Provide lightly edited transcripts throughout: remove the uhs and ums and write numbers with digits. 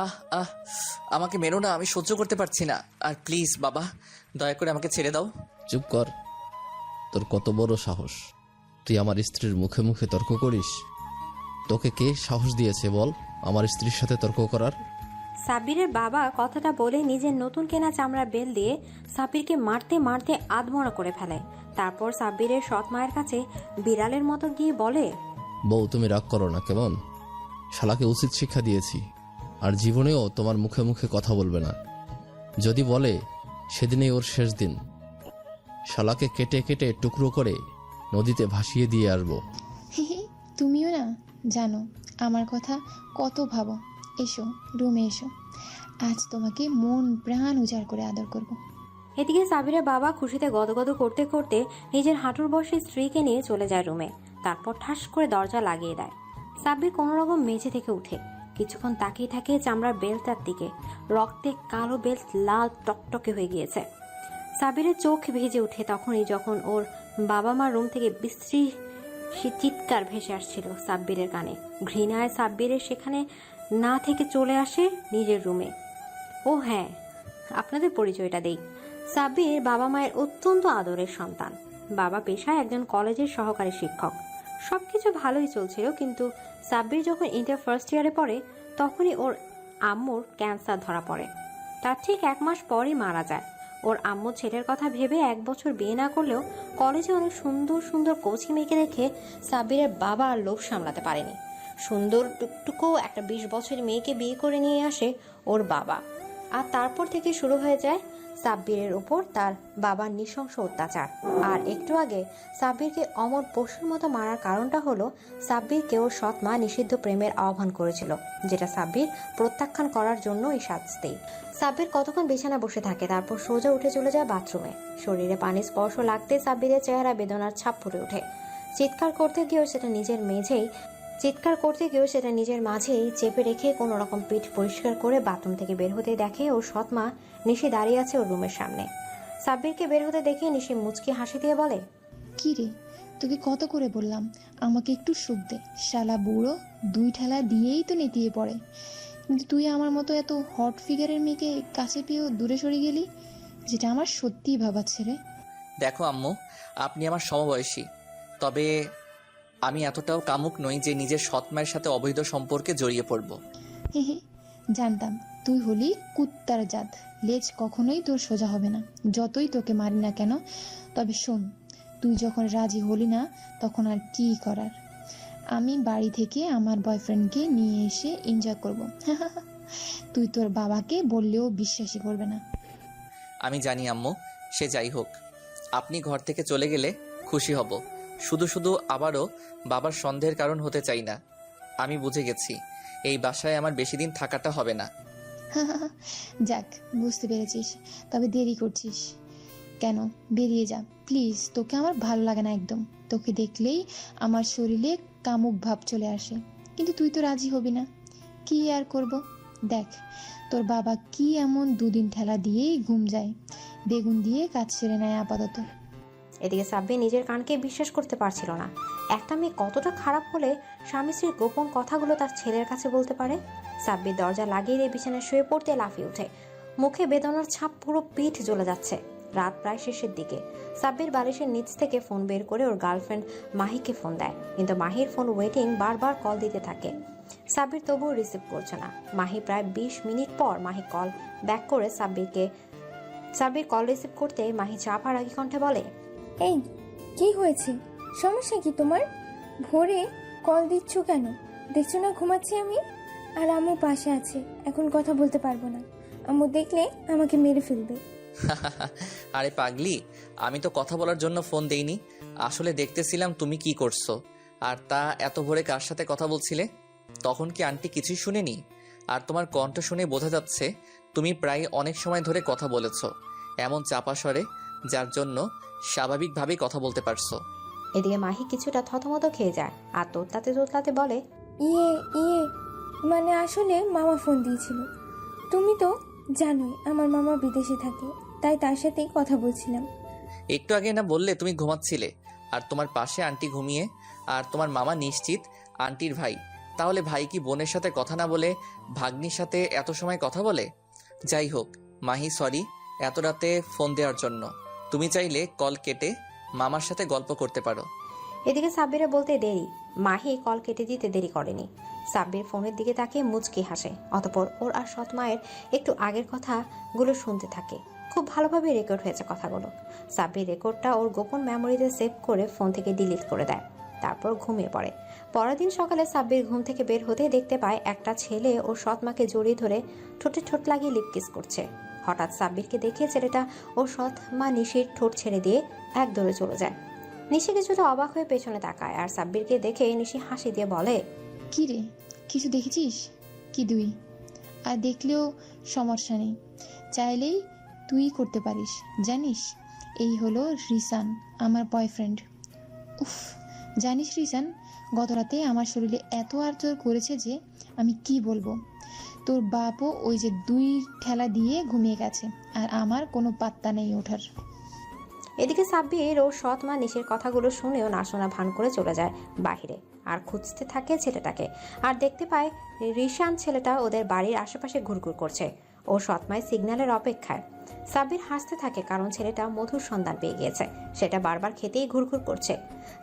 আহ আহ আমাকে মেরো না, আমি সহ্য করতে পারছি না। আর প্লিজ বাবা, দয়া করে আমাকে ছেড়ে দাও। চুপ কর। তোর কত বড় সাহস, তুই আমার স্ত্রীর মুখে মুখে তর্ক করিস? তোকে কে সাহস দিয়েছে বল আমার স্ত্রীর সাথে তর্ক করার? সাব্বিরের বাবা কথাটা বলে নিজের নতুন কেনা চামড়া বেল দিয়ে সাব্বিরকে মারতে মারতে আধমরা করে ফেলে। তারপর সাব্বিরের সৎ মায়ের কাছে বিড়ালের মতো গিয়ে বলে, বউ তুমি রাগ করো না কেমন? শালাকে উচিত শিক্ষা দিয়েছি, আর জীবনেও তোমার মুখে মুখে কথা বলবে না। যদি বলে সেদিনেই ওর শেষ দিন। শালাকে কেটে কেটে টুকরো করে নদীতে ভাসিয়ে দিয়ে আসবো। তুমিও না জানো আমার কথা কত ভাবো। এসো রুমে এসো, আজ তোমাকে মন প্রাণ উজাড় করে আদর করব। এদিকে সাব্বিরের বাবা খুশিতে গদগদ করতে করতে নিজের হাঁটুর বসে স্ত্রীকে নিয়ে চলে যায় রুমে। তারপর ঠাস করে দরজা লাগিয়ে দেয়। সাব্বির কোনোরকম মেঝে থেকে উঠে কিছুক্ষণ তাকিয়ে থাকে চামড়ার বেল্টটার দিকে। রক্তে কালো বেল্ট লাল টকটকে হয়ে গিয়েছে। সাব্বিরের চোখ ভেজে ওঠে তখনই যখন ওর বাবা মা রুম থেকে বিশ্রী চিৎকার ভেসে আসছিল সাব্বিরের কানে। ঘৃণায় সাব্বিরের সেখানে না থেকে চলে আসে নিজের রুমে। ও হ্যাঁ, আপনাদের পরিচয়টা দেই। সাব্বির বাবা মায়ের অত্যন্ত আদরের সন্তান। বাবা পেশায় একজন কলেজের সহকারী শিক্ষক। সবকিছু ভালোই চলছিল, কিন্তু সাব্বির যখন ইন্টার ফার্স্ট ইয়ারে পড়ে তখনই ওর আম্মুর ক্যান্সার ধরা পড়ে। তার ঠিক 1 মাস পরই মারা যায়। ওর আম্মু ছেলের কথা ভেবে 1 বছর বিয়ে না করলেও কলেজে অনেক সুন্দর সুন্দর কোচি মেয়েকে দেখে সাব্বিরের বাবা আর লোভ সামলাতে পারেনি। সুন্দর টুকটুকু একটা 20 বছরের মেয়েকে বিয়ে করে নিয়ে আসে ওর বাবা। আর তারপর থেকে শুরু হয়ে যায় সাব্বিরের উপর তার বাবার নৃশংস অত্যাচার। আর একটু আগে সাব্বিরকে অমর পশুর মতো মারার কারণটা হলো সাব্বিরকে ওর সৎ মা নিষিদ্ধ প্রেমের আহ্বান করেছিল, যেটা সাব্বির প্রত্যাখ্যান করার জন্য এই শাস্তি। সাব্বির কতক্ষণ বিছানা বসে থাকে, তারপর সোজা উঠে চলে যায় বাথরুমে। শরীরে পানির স্পর্শ লাগতে সাব্বিরের চেহারা বেদনার ছাপ ফুটে ওঠে। চিৎকার করতে গিয়েও সেটা নিজের মাঝেই চেপে রেখে কোনো রকম পিঠ পরিষ্কার করে বাথরুম থেকে বের হতে দেখে ওর সৎ মা নিশি দাঁড়িয়ে আছে ওর রুমের সামনে। সাব্বিরকে বের হতে দেখে নিশি মুচকি হাসি দিয়ে বলে, কি রে, তোকে কত করে বললাম আমাকে একটু সুখ দে। শালা বুড়ো 2 ঠেলা দিয়েই তো নেতিয়ে পড়ে, কিন্তু তুই আমার মতো এত হট ফিগারের মেয়েকে কাছে পেয়েও দূরে সরে গেলি, যেটা আমার সত্যিই ভাবাচ্ছে রে। দেখো আম্মু, আপনি আমার সমবয়সী, তবে আমি এতটাও কামুক নই যে নিজের সৎ মায়ের সাথে অবৈধ সম্পর্কে জড়িয়ে পড়ব। হে হে, জানতাম তুই হলি কুত্তার জাত। লেজ কখনোই তোর সোজা হবে না, যতই তোকে মারি না কেন। তবে শোন, তুই যখন রাজি হলি না তখন আর কি করার, আমি বাড়ি থেকে আমার বয়ফ্রেন্ডকে নিয়ে এসে এনজয় করব। তুই তোর বাবাকে বললেও বিশ্বাসই করবে না। আমি জানি আম্মু, সে যাই হোক, আপনি ঘর থেকে চলে গেলে খুশি হব। শুধু শুধু আবারও বাবার সন্দেহের কারণ হতে চাই না। আমি বুঝে গেছি এই বাসায় আমার বেশি দিন থাকাটা হবে না। যাক, বুঝতে পেরেছিস, তবে দেরি করছিস কেন? বেরিয়ে যা প্লিজ। তোকে আমার ভালো লাগে না একদম। তোকে দেখলেই আমার শরীরে কামুক ভাব চলে আসে, কিন্তু তুই তো রাজি হবি না। কি আর করব, দেখ তোর বাবা কি এমন 2 দিন ঠেলা দিয়েই ঘুম যায়, বেগুন দিয়ে কাজ সেরে নেয় আপাতত। এদিকে সাব্বির নিজের কানকে বিশ্বাস করতে পারছিল না। একটা মেয়ে কতটা খারাপ হলে স্বামী স্ত্রীর গোপন কথাগুলো তার ছেলের কাছে বলতে পারে। সাব্বির দরজা লাগিয়ে দিয়ে বিছানায় শুয়ে পড়তে লাফিয়ে ওঠে। মুখে বেদনার ছাপ, পুরো পিঠ জ্বলে যাচ্ছে। রাত প্রায় শেষের দিকে সাব্বির বালিশের নিচ থেকে ফোন বের করে ওর গার্লফ্রেন্ড মাহিকে ফোন দেয়, কিন্তু মাহির ফোন ওয়েটিং, বারবার কল দিতে থাকে। সাব্বির তবুও রিসিভ করছে না। মাহি প্রায় 20 মিনিট পর মাহি কল ব্যাক করে সাব্বির কল রিসিভ করতে মাহি চাপা রাগী কণ্ঠে বলে, এই কি হয়েছে? সমস্যা কি তোমার? ভোরে কল দিচ্ছ কেন? দেখছো না ঘুমাচ্ছি আমি, আর আম্মু পাশে আছে। এখন কথা বলতে পারবো না, আম্মু দেখলে আমাকে মেরে ফেলবে। আরে পাগলি, আমি তো কথা বলার জন্য ফোন দেইনি, আসলে দেখতেছিলাম তুমি কি করছো। আর তা এত ভোরে কার সাথে কথা বলছিলে? তখন কি আন্টি কিছুই শুনেনি? আর তোমার কণ্ঠ শুনে বোঝা যাচ্ছে তুমি প্রায় অনেক সময় ধরে কথা বলেছো, এমন চাপা স্বরে, যার জন্য স্বাভাবিকভাবেই কথা বলতে পারছো। এদিকে মাহি কিছুটা থতমত খেয়ে যায় আর তোতলাতে বলে, ইয়ে মানে আসলে মামা ফোন দিয়েছিল। তুমি তো জানোই আমার মামা বিদেশে থাকে, তাই তার সাথেই কথা বলছিলাম। একটু আগে না বললে তুমি ঘুমাচ্ছিলে, আর তোমার পাশে আন্টি ঘুমিয়ে, আর তোমার মামা নিশ্চিত আন্টির ভাই। তাহলে ভাই কি বোনের সাথে কথা না বলে ভাগ্নির সাথে এত সময় কথা বলে? যাই হোক মাহি, সরি এত রাতে ফোন দেওয়ার জন্য। তুমি চাইলে কল কেটে মামার সাথে গল্প করতে পারো। এদিকে সাব্বিরের বলতে দেরি, মাহি কল কেটে দিতে দেরি করেনি। সাব্বির ফোনের দিকে তাকিয়ে মুচকি হাসে, অতঃপর ওর আর সৎ মায়ের একটু আগের কথাগুলো শুনতে থাকে। খুব ভালোভাবে রেকর্ড হয়েছে কথাগুলো। সাব্বির রেকর্ডটা ওর গোপন মেমোরিতে সেভ করে ফোন থেকে ডিলিট করে দেয়, তারপর ঘুমিয়ে পড়ে। পরের দিন সকালে সাব্বির ঘুম থেকে বের হতেই দেখতে পায় একটা ছেলে ওর সৎ মাকে জড়িয়ে ধরে ঠোঁটে ঠোঁট লাগিয়ে লিপ কিস করছে। হঠাৎ সাব্বিরকে দেখে ছেলেটা ওর সৎ মা নিশির ঠোঁট ছেড়ে দিয়ে এক দৌড়ে চলে যায়। নিশি কিছুটা অবাক হয়ে পেছনে তাকায়, আর সাব্বিরকে দেখে নিশি হাসি দিয়ে বলে, কি রে, কিছু দেখেছিস কি? তুই আর দেখলেও সমস্যা নেই, চাইলেই তুই করতে পারিস, জানিস? এই হলো রিসান, আমার বয়ফ্রেন্ড। উফ, জানিস রিসান, গত রাতে আমার শরীরে এত আর্চর করেছে যে আমি কি বলবো। তোর বাপও ওই যে 2 ঠেলা দিয়ে ঘুমিয়ে গেছে, আর আমার কোনো পাত্তা নেই ওঠার। এদিকে সাব্বির ওর সৎ মা নিশির কথাগুলো শুনেও না শোনা ভান করে চলে যায় বাহিরে, আর খুঁজতে থাকে ছেলেটাকে। আর দেখতে পায় রিশান ছেলেটা ওদের বাড়ির আশেপাশে ঘুরঘুর করছে, ও সৎমায় সিগন্যালের অপেক্ষায়। সাব্বির হাসতে থাকে, কারণ ছেলেটা মধুর সন্ধান পেয়ে গিয়েছে, সেটা বারবার খেতেই ঘুরঘুর করছে।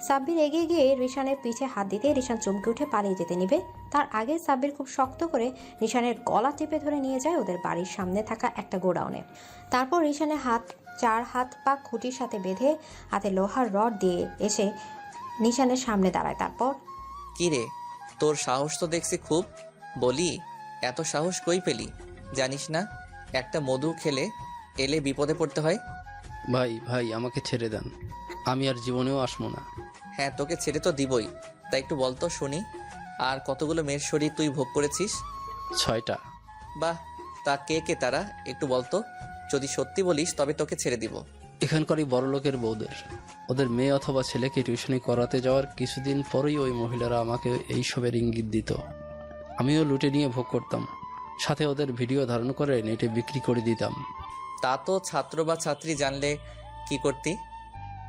সাব্বির এগিয়ে গিয়ে রিশানের পিঠে হাত দিতে রিশান চমকে উঠে পালিয়ে যেতে নিবে, তার আগে সাব্বির খুব শক্ত করে রিশানের গলা টিপে ধরে নিয়ে যায় ওদের বাড়ির সামনে থাকা একটা গোডাউনে। তারপর রিশানের চার হাত পা খুঁটির সাথে বেঁধে হাতে লোহার রড দিয়ে এসে নিশানের সামনে দাঁড়ায়। তারপর, কি রে, তোর সাহস তো দেখছি খুব। বলি, এত সাহস কই পেলি? জানিস না একটা মধু খেলে এলে বিপদে পড়তে হয়? ভাই ভাই আমাকে ছেড়ে দেন, আমি আর জীবনেও আসবো না। হ্যাঁ, তোকে ছেড়ে তো দিবই, তাই একটু বলতো শুনি, আর কতগুলো মেয়ের শরীর তুই ভোগ করেছিস? 6টা। বাহ, তা কে কে তারা একটু বলতো। যদি সত্যি বলিস তবে তোকে ছেড়ে দিব। এখানকারই বড়লোকের বউদের, ওদের মেয়ে অথবা ছেলেকে টিউশনি করাতে যাওয়ার কিছুদিন পরেই ওই মহিলারা আমাকে এইসবের ইঙ্গিত দিত। আমিও লুটে নিয়ে ভোগ করতাম, সাথে ওদের ভিডিও ধারণ করে নেটে বিক্রি করে দিতাম। তা তো ছাত্র বা ছাত্রী জানলে কি করতি?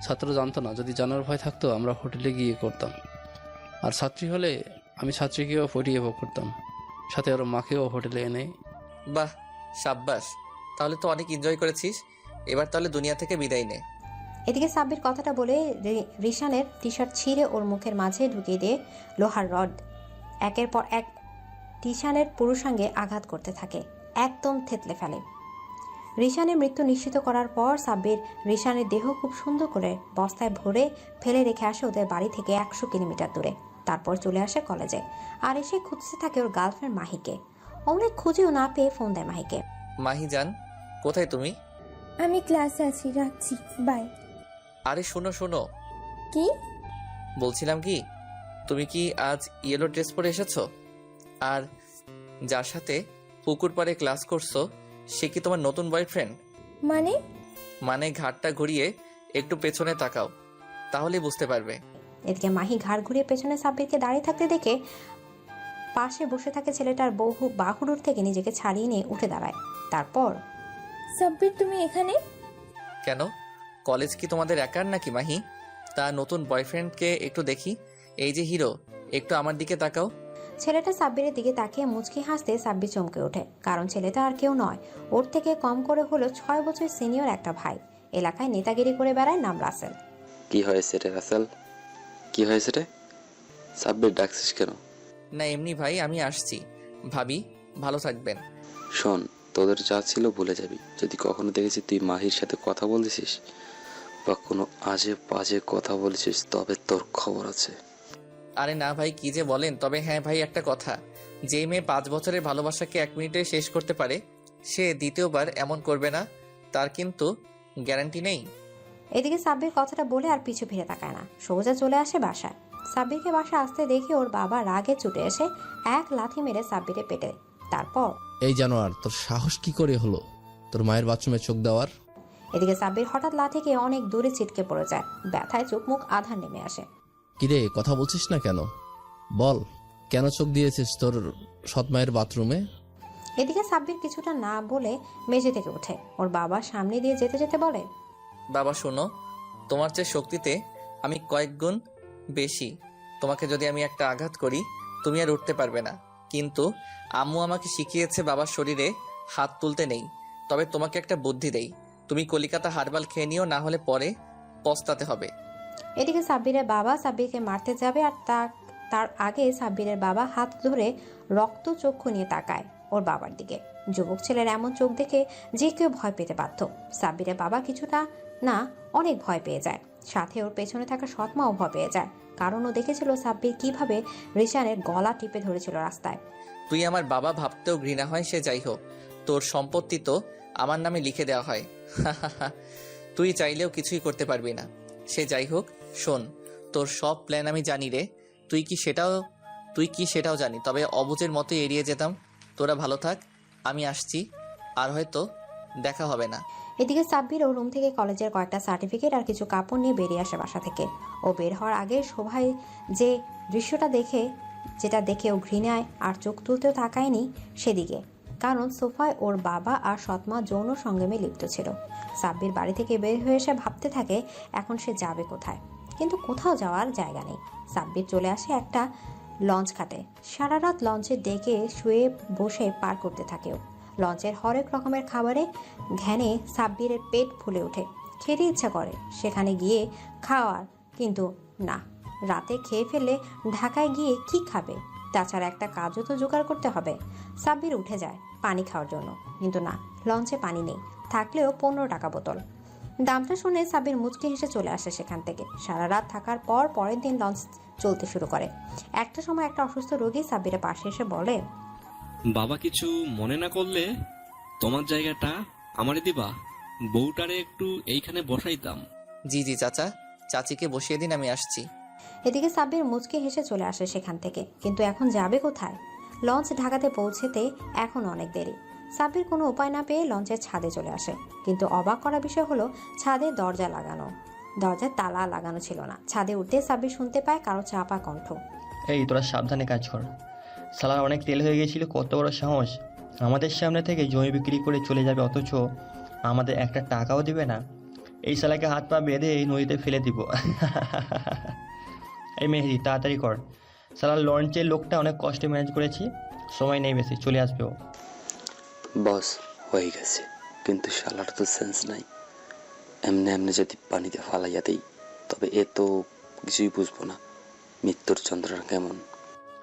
ছাত্র জানতো না, যদি জানার ভয় থাকতো আমরা হোটেলে গিয়ে করতাম। আর ছাত্রী হলে আমি ছাত্রীকেও পটিয়ে ভোগ করতাম, সাথে ওর মাকেও হোটেলে এনে। বাহ, সাব্বাস, তাহলে তো অনেক এনজয় করেছিস। এবার তাহলে দুনিয়া থেকে বিদায় নে। এদিকে সাব্বির কথাটা বলে রিশানের টি শার্ট ছিঁড়ে ওর মুখের মাঝে ঢুকিয়ে দিয়ে লোহার রড একের পর এক টিশানের পুরুষাঙ্গে আঘাত করতে থাকে, একদম থেতলে ফেলে। রিশানের মৃত্যু নিশ্চিত করার পর সাব্বির রিশানের দেহ খুব সুন্দর করে বস্তায় ভরে ফেলে রেখে আসে ওদের বাড়ি থেকে 100 কিলোমিটার দূরে। তারপর চলে আসে কলেজে, আর এসে খুঁজতে থাকে ওর গার্লফ্রেন্ড মাহিকে। অনেক খুঁজেও না পেয়ে ফোন দেয় মাহিকে। মাহি জান, কোথায় তুমি? আমি ক্লাসে আছি, রাখছি, বাই। আরে শোনো শোনো, কি? বলছিলাম কি, তুমি কি আজ ইয়েলো ড্রেস পরে এসেছো? আর যার সাথে পুকুর পাড়ে ক্লাস করছো সে কি তোমার নতুন বয়ফ্রেন্ড? মানে? মানে ঘাটটা ঘুরিয়ে একটু পেছনে তাকাও, তাহলে বুঝতে পারবে। এদিকে মাহি ঘাড় ঘুরিয়ে পেছনে সাব্বিরকে দাঁড়িয়ে থাকতে দেখে পাশে বসে থাকে ছেলেটার বাহুডোর থেকে নিজেকে ছাড়িয়ে নিয়ে উঠে দাঁড়ায়। তারপর, সাব্বির তুমি এখানে? কেন, কলেজ কি তোমাদের একার নাকি মাহি? তা নতুন বয়ফ্রেন্ডকে একটু দেখি। এই যে হিরো, একটু আমার দিকে তাকাও। ছেলেটা সাব্বিরের দিকে তাকিয়ে মুচকি হাসতে সাব্বির চমকে ওঠে, কারণ ছেলেটা আর কেউ নয়, ওর থেকে কম করে হলো 6 বছর সিনিয়র একটা ভাই। এলাকায় নেতাগিরি করে বেড়ায়, নাম রাসেল। কি হয়েছে রে রাসেল, কি হয়েছে রে? সাব্বির ডাকছিস কেন? না এমনি ভাই, আমি আসছি। ভাবি ভালো থাকবেন। শোন, তোদের যা ছিল ভুলে যাবি। যদি কখনো দেখেছি তুই মাহির সাথে কথা বলছিস বা কোনো আজে বাজে কথা বলেছিস, তবে তোর খবর আছে। আরে না ভাই, কি যে বলেন। তবে হ্যাঁ ভাই, একটা কথা, যে মেয়ে 5 বছরের ভালোবাসাকে 1 মিনিটে শেষ করতে পারে সে দ্বিতীয়বার এমন করবে না, তার কিন্তু গ্যারান্টি নেই। এদিকে সাব্বির কথাটা বলে আর পিছু ফিরে তাকায় না, সোজা চলে আসে বাসায়। সাব্বিরকে বাসা আসতে দেখে ওর বাবা রাগে ছুটে এসে এক লাথি মেরে সাব্বিরে পেটে। তারপর, এই জানোয়ার, তোর সাহস কি করে হলো তোর মায়ের বাথরুমে চোখ দেওয়ার? এদিকে সাব্বির হঠাৎ লাথিকে অনেক দূরে ছিটকে পড়ে যায়, ব্যথায় চোখ মুখ আধা নেমে আসে। কিরে, কথা বলছিস না কেন? বল, কেন চোখ দিয়েছিস তোর সৎ মায়ের বাথরুমে? এদিকে সাব্বির কিছুটা না বলে মেঝে থেকে ওঠে, ওর বাবা সামনে দিয়ে যেতে যেতে বলে, বাবা শোনো, তোমার চেয়ে শক্তিতে আমি কয়েক গুণ বেশি, তোমাকে যদি আমি একটা আঘাত করি তুমি আর উঠতে পারবে না। কিন্তু আম্মু আমাকে শিখিয়েছে বাবার শরীরে হাত তুলতে নেই। তবে তোমাকে একটা বুদ্ধি দেই, তুমি কলিকাতা হারবাল খেয়ে নিও, না হলে পরে পস্তাতে হবে। এদিকে সাব্বিরের বাবা সাব্বিরকে মারতে যাবে আর তার আগে সাব্বিরের বাবা হাত ধরে রক্ত চক্ষু নিয়ে তাকায় ওর বাবার দিকে। যুবক ছেলের এমন চোখ দেখে যে কেউ ভয় পেতে পারত। সাব্বিরের বাবা কিছুটা না অনেক ভয় পেয়ে যায়, সাথে ওর পেছনে থাকা সৎমাও ভয় পেয়ে যায়, কারণ ও দেখেছিল সাব্বির কিভাবে রিশানের গলা টিপে ধরেছিল রাস্তায়। তুই আমার বাবা ভাবতেও ঘৃণা হয়, সে যাই হোক, তোর সম্পত্তি তো আমার নামে লিখে দেওয়া হয়। তুই চাইলেও কিছুই করতে পারবি না। সে যাই হোক, শোন, তোর সব প্ল্যান আমি জানি রে। তুই কি সেটাও জানি, তবে অবুজের মতো এড়িয়ে যেতাম। তোরা ভালো থাক, আমি আসছি, আর হয়তো দেখা হবে না। এদিকে সাব্বির ও রুম থেকে কলেজের কয়েকটা সার্টিফিকেট আর কিছু কাপড় নিয়ে বেরিয়ে আসে বাসা থেকে। ও বের হওয়ার আগে শোভায় যে দৃশ্যটা যেটা দেখে ও ঘৃণায় আর চোখ তুলতেও তাকায়নি সেদিকে, কারণ সোফায় ওর বাবা আর সৎমা যৌন সঙ্গমে লিপ্ত ছিল। সাব্বির বাড়ি থেকে বের হয়ে এসে ভাবতে থাকে এখন সে যাবে কোথায়, কিন্তু কোথাও যাওয়ার জায়গা নেই। সাব্বির চলে আসে একটা লঞ্চ ঘাটে। সারা রাত লঞ্চে ডেকে শুয়ে বসে পার করতে থাকে ও। লঞ্চের হরেক রকমের খাবারে ঘ্যানে সাব্বিরের পেট ফুলে ওঠে, খেতে ইচ্ছা করে সেখানে গিয়ে খাওয়ার, কিন্তু না, রাতে খেয়ে ফেললে ঢাকায় গিয়ে কি খাবে? তাছাড়া একটা কাজও তো জোগাড় করতে হবে। সাব্বির উঠে যায় পানি খাওয়ার জন্য, কিন্তু না, লঞ্চে পানি নেই, থাকলেও 15 টাকা বোতল। দামটা শুনে সাব্বির মুচকি হেসে চলে আসে সেখান থেকে। সারা রাত থাকার পর পরের দিন লঞ্চ চলতে শুরু করে। একটা সময় একটা অসুস্থ রোগী সাব্বিরের পাশে এসে বলে, বাবা কিছু মনে না করলে তোমার জায়গাটা আমারে দিবা, বউটারে একটু এইখানে বসাইতাম। জি জি চাচা, চাচিকে বসিয়ে দিন, আমি আসছি। এদিকে সাব্বির মুচকি হেসে চলে আসে সেখান থেকে, কিন্তু এখন যাবে কোথায়? লঞ্চ ঢাকাতে পৌঁছেতে এখন অনেক দেরি। সাব্বির কোনো উপায় না পেয়ে লঞ্চের ছাদে চলে আসে, কিন্তু অবাক করা বিষয় হলো ছাদে দরজার তালা লাগানো ছিল না। ছাদে উঠতে সাব্বির শুনতে পায় কারো চাপা কণ্ঠ, এই তোরা সাবধানে কাজ কর, সালার অনেক তেল হয়ে গেছিল, কত বড় সাহস আমাদের সামনে থেকে জমি বিক্রি করে চলে যাবে, অথচ আমাদের একটা টাকাও দিবে না। এই শালাকে হাত পা বেঁধে এই নদীতে ফেলে দিব। এই মেহেদি তাড়াতাড়ি কর, শালার লঞ্চের লোকটা অনেক কষ্টে ম্যানেজ করেছি, সময় নেই বেশি, চলে আসবে ও। বস হয়ে গেছে, কিন্তু শালার তো সেন্স নাই। এমনি যদি পানিতে ফালাইয়া দেই, তবে এ তো কিছুই বুঝবো না মৃত্যুর যন্ত্রণা কেমন।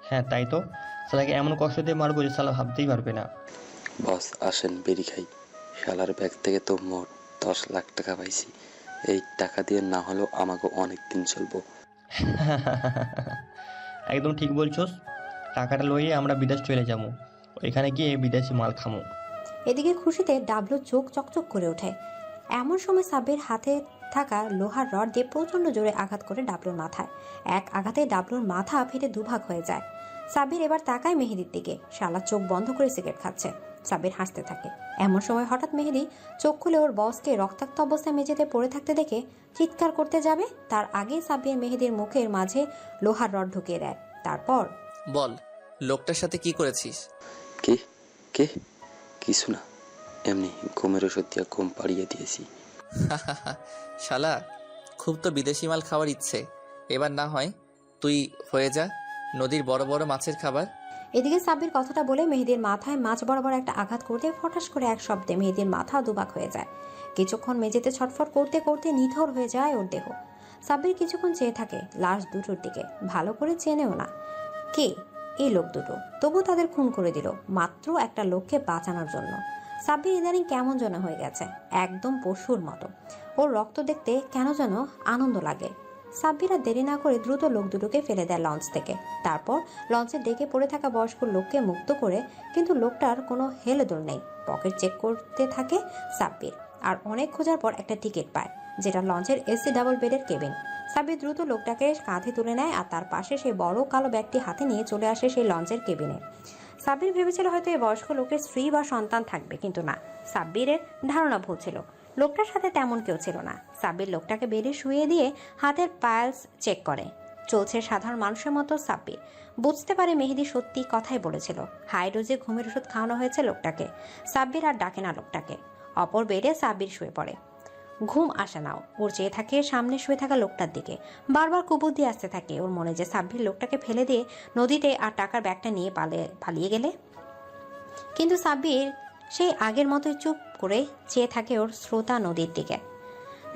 হ্যাঁ তাই তো, শালাকে এমন কষ্ট দিয়ে মারবো যে শালা ভাবতেই পারবে না। বস আসেন বেরি খাই, শালার ব্যাগ থেকে তো মোট 10 লাখ টাকা পাইছি। এই টাকা দিয়ে না হলেও আমাকে অনেক দিন চলবো। একদম ঠিক বলছোস, টাকাটা লইয়ে আমরা বিদেশ চলে যাবো, ওইখানে গিয়ে বিদেশি মাল খামো। এদিকে খুশিতে ডাবলু চোখ চকচক করে ওঠে। এমন সময় সাব্বির হাতে থাকা লোহার রড দিয়ে প্রচণ্ড জোরে আঘাত করে ডাবলুর মাথায়। এক আঘাতে ডাবলুর মাথা ফেটে দুভাগ হয়ে যায়। সাব্বির এবার তাকায় মেহেদির দিকে, শালা চোখ বন্ধ করে সিগারেট খাচ্ছে। সাব্বির হাসতে থাকে। এমন সময় হঠাৎ মেহেদি চোখ খুলে ওর বসকে রক্তাক্ত অবস্থায় মেঝেতে পড়ে থাকতে দেখে চিৎকার করতে যাবে, তার আগে সাব্বির মেহেদির মুখের মাঝে লোহার রড ঢুকিয়ে দেয়। তারপর বল, লোকটার সাথে কি করেছিস? কে কে কিছু না, এমনি ঘুমের ওষুধ দিয়ে ঘুম পাড়িয়ে দিয়েছি। শালা, খুব তো বিদেশি মাল খাওয়ার ইচ্ছে, এবার না হয় তুই হয়ে যা নদীর বড় বড় মাছের খাবার। এদিকে সাব্বির কথাটা বলে মেহেদির মাথায় মাছ বরাবর একটা আঘাত করতে ফটাস করে এক শব্দে মেহেদির মাথা দুভাগ হয়ে যায়। কিছুক্ষণ মেঝেতে ছটফট করতে করতে নিথর হয়ে যায় ওর দেহ। সাব্বির কিছুক্ষণ চেয়ে থাকে লাশ দুটোর দিকে, ভালো করে চেনেও না কে এই লোক দুটো, তবু তাদের খুন করে দিল মাত্র একটা লোককে বাঁচানোর জন্য। সাব্বির ইদানিং কেমন যেন হয়ে গেছে, একদম পশুর মতো। ওর রক্ত দেখতে কেন যেন আনন্দ লাগে। সাব্বির আর দেরি না করে দ্রুত লোক দুটোকে ফেলে দেয় লঞ্চ থেকে। তারপর লঞ্চের ডেকে পড়ে থাকা বয়স্ক লোককে মুক্ত করে, কিন্তু লোকটার কোনো হেলেদোল নেই। পকেট চেক করতে থাকে সাব্বির, আর অনেক খোঁজার পর একটা টিকিট পায়, যেটা লঞ্চের এসি ডাবল বেডের কেবিন। সাব্বির দ্রুত লোকটাকে কাঁধে তুলে নেয় আর তার পাশে সেই বড় কালো ব্যাগটি হাতে নিয়ে চলে আসে সেই লঞ্চের কেবিনে। সাব্বির ভেবেছিল হয়তো এই বয়স্ক লোকের স্ত্রী বা সন্তান থাকবে, কিন্তু না, সাব্বিরের ধারণা ভুল ছিল। লোকটার সাথে তেমন কেউ ছিল না। সাব্বির লোকটাকে বেডে শুয়ে দিয়ে হাতের পালস চেক করে। চলছে সাধারণ মানুষের মতো। সাব্বির বুঝতে পারে মেহেদি সত্যি কথাই বলেছিল, হাই ডোজে ঘুমের ওষুধ খাওয়ানো হয়েছে লোকটাকে। সাব্বির আর ডাকে না লোকটাকে। অপর বেডে সাব্বির শুয়ে পড়ে। ঘুম আসে নাও। ওর চেয়ে থাকে সামনে শুয়ে থাকা লোকটার দিকে। বারবার কুবুদ্ধি আসতে থাকে ওর মনে, যে সাব্বির লোকটাকে ফেলে দিয়ে নদীতে আর টাকার ব্যাগটা নিয়ে পালিয়ে গেলে। কিন্তু সাব্বির সেই আগের মতোই চুপ করে চেয়ে থাকে ওর স্রোতা নদীর দিকে।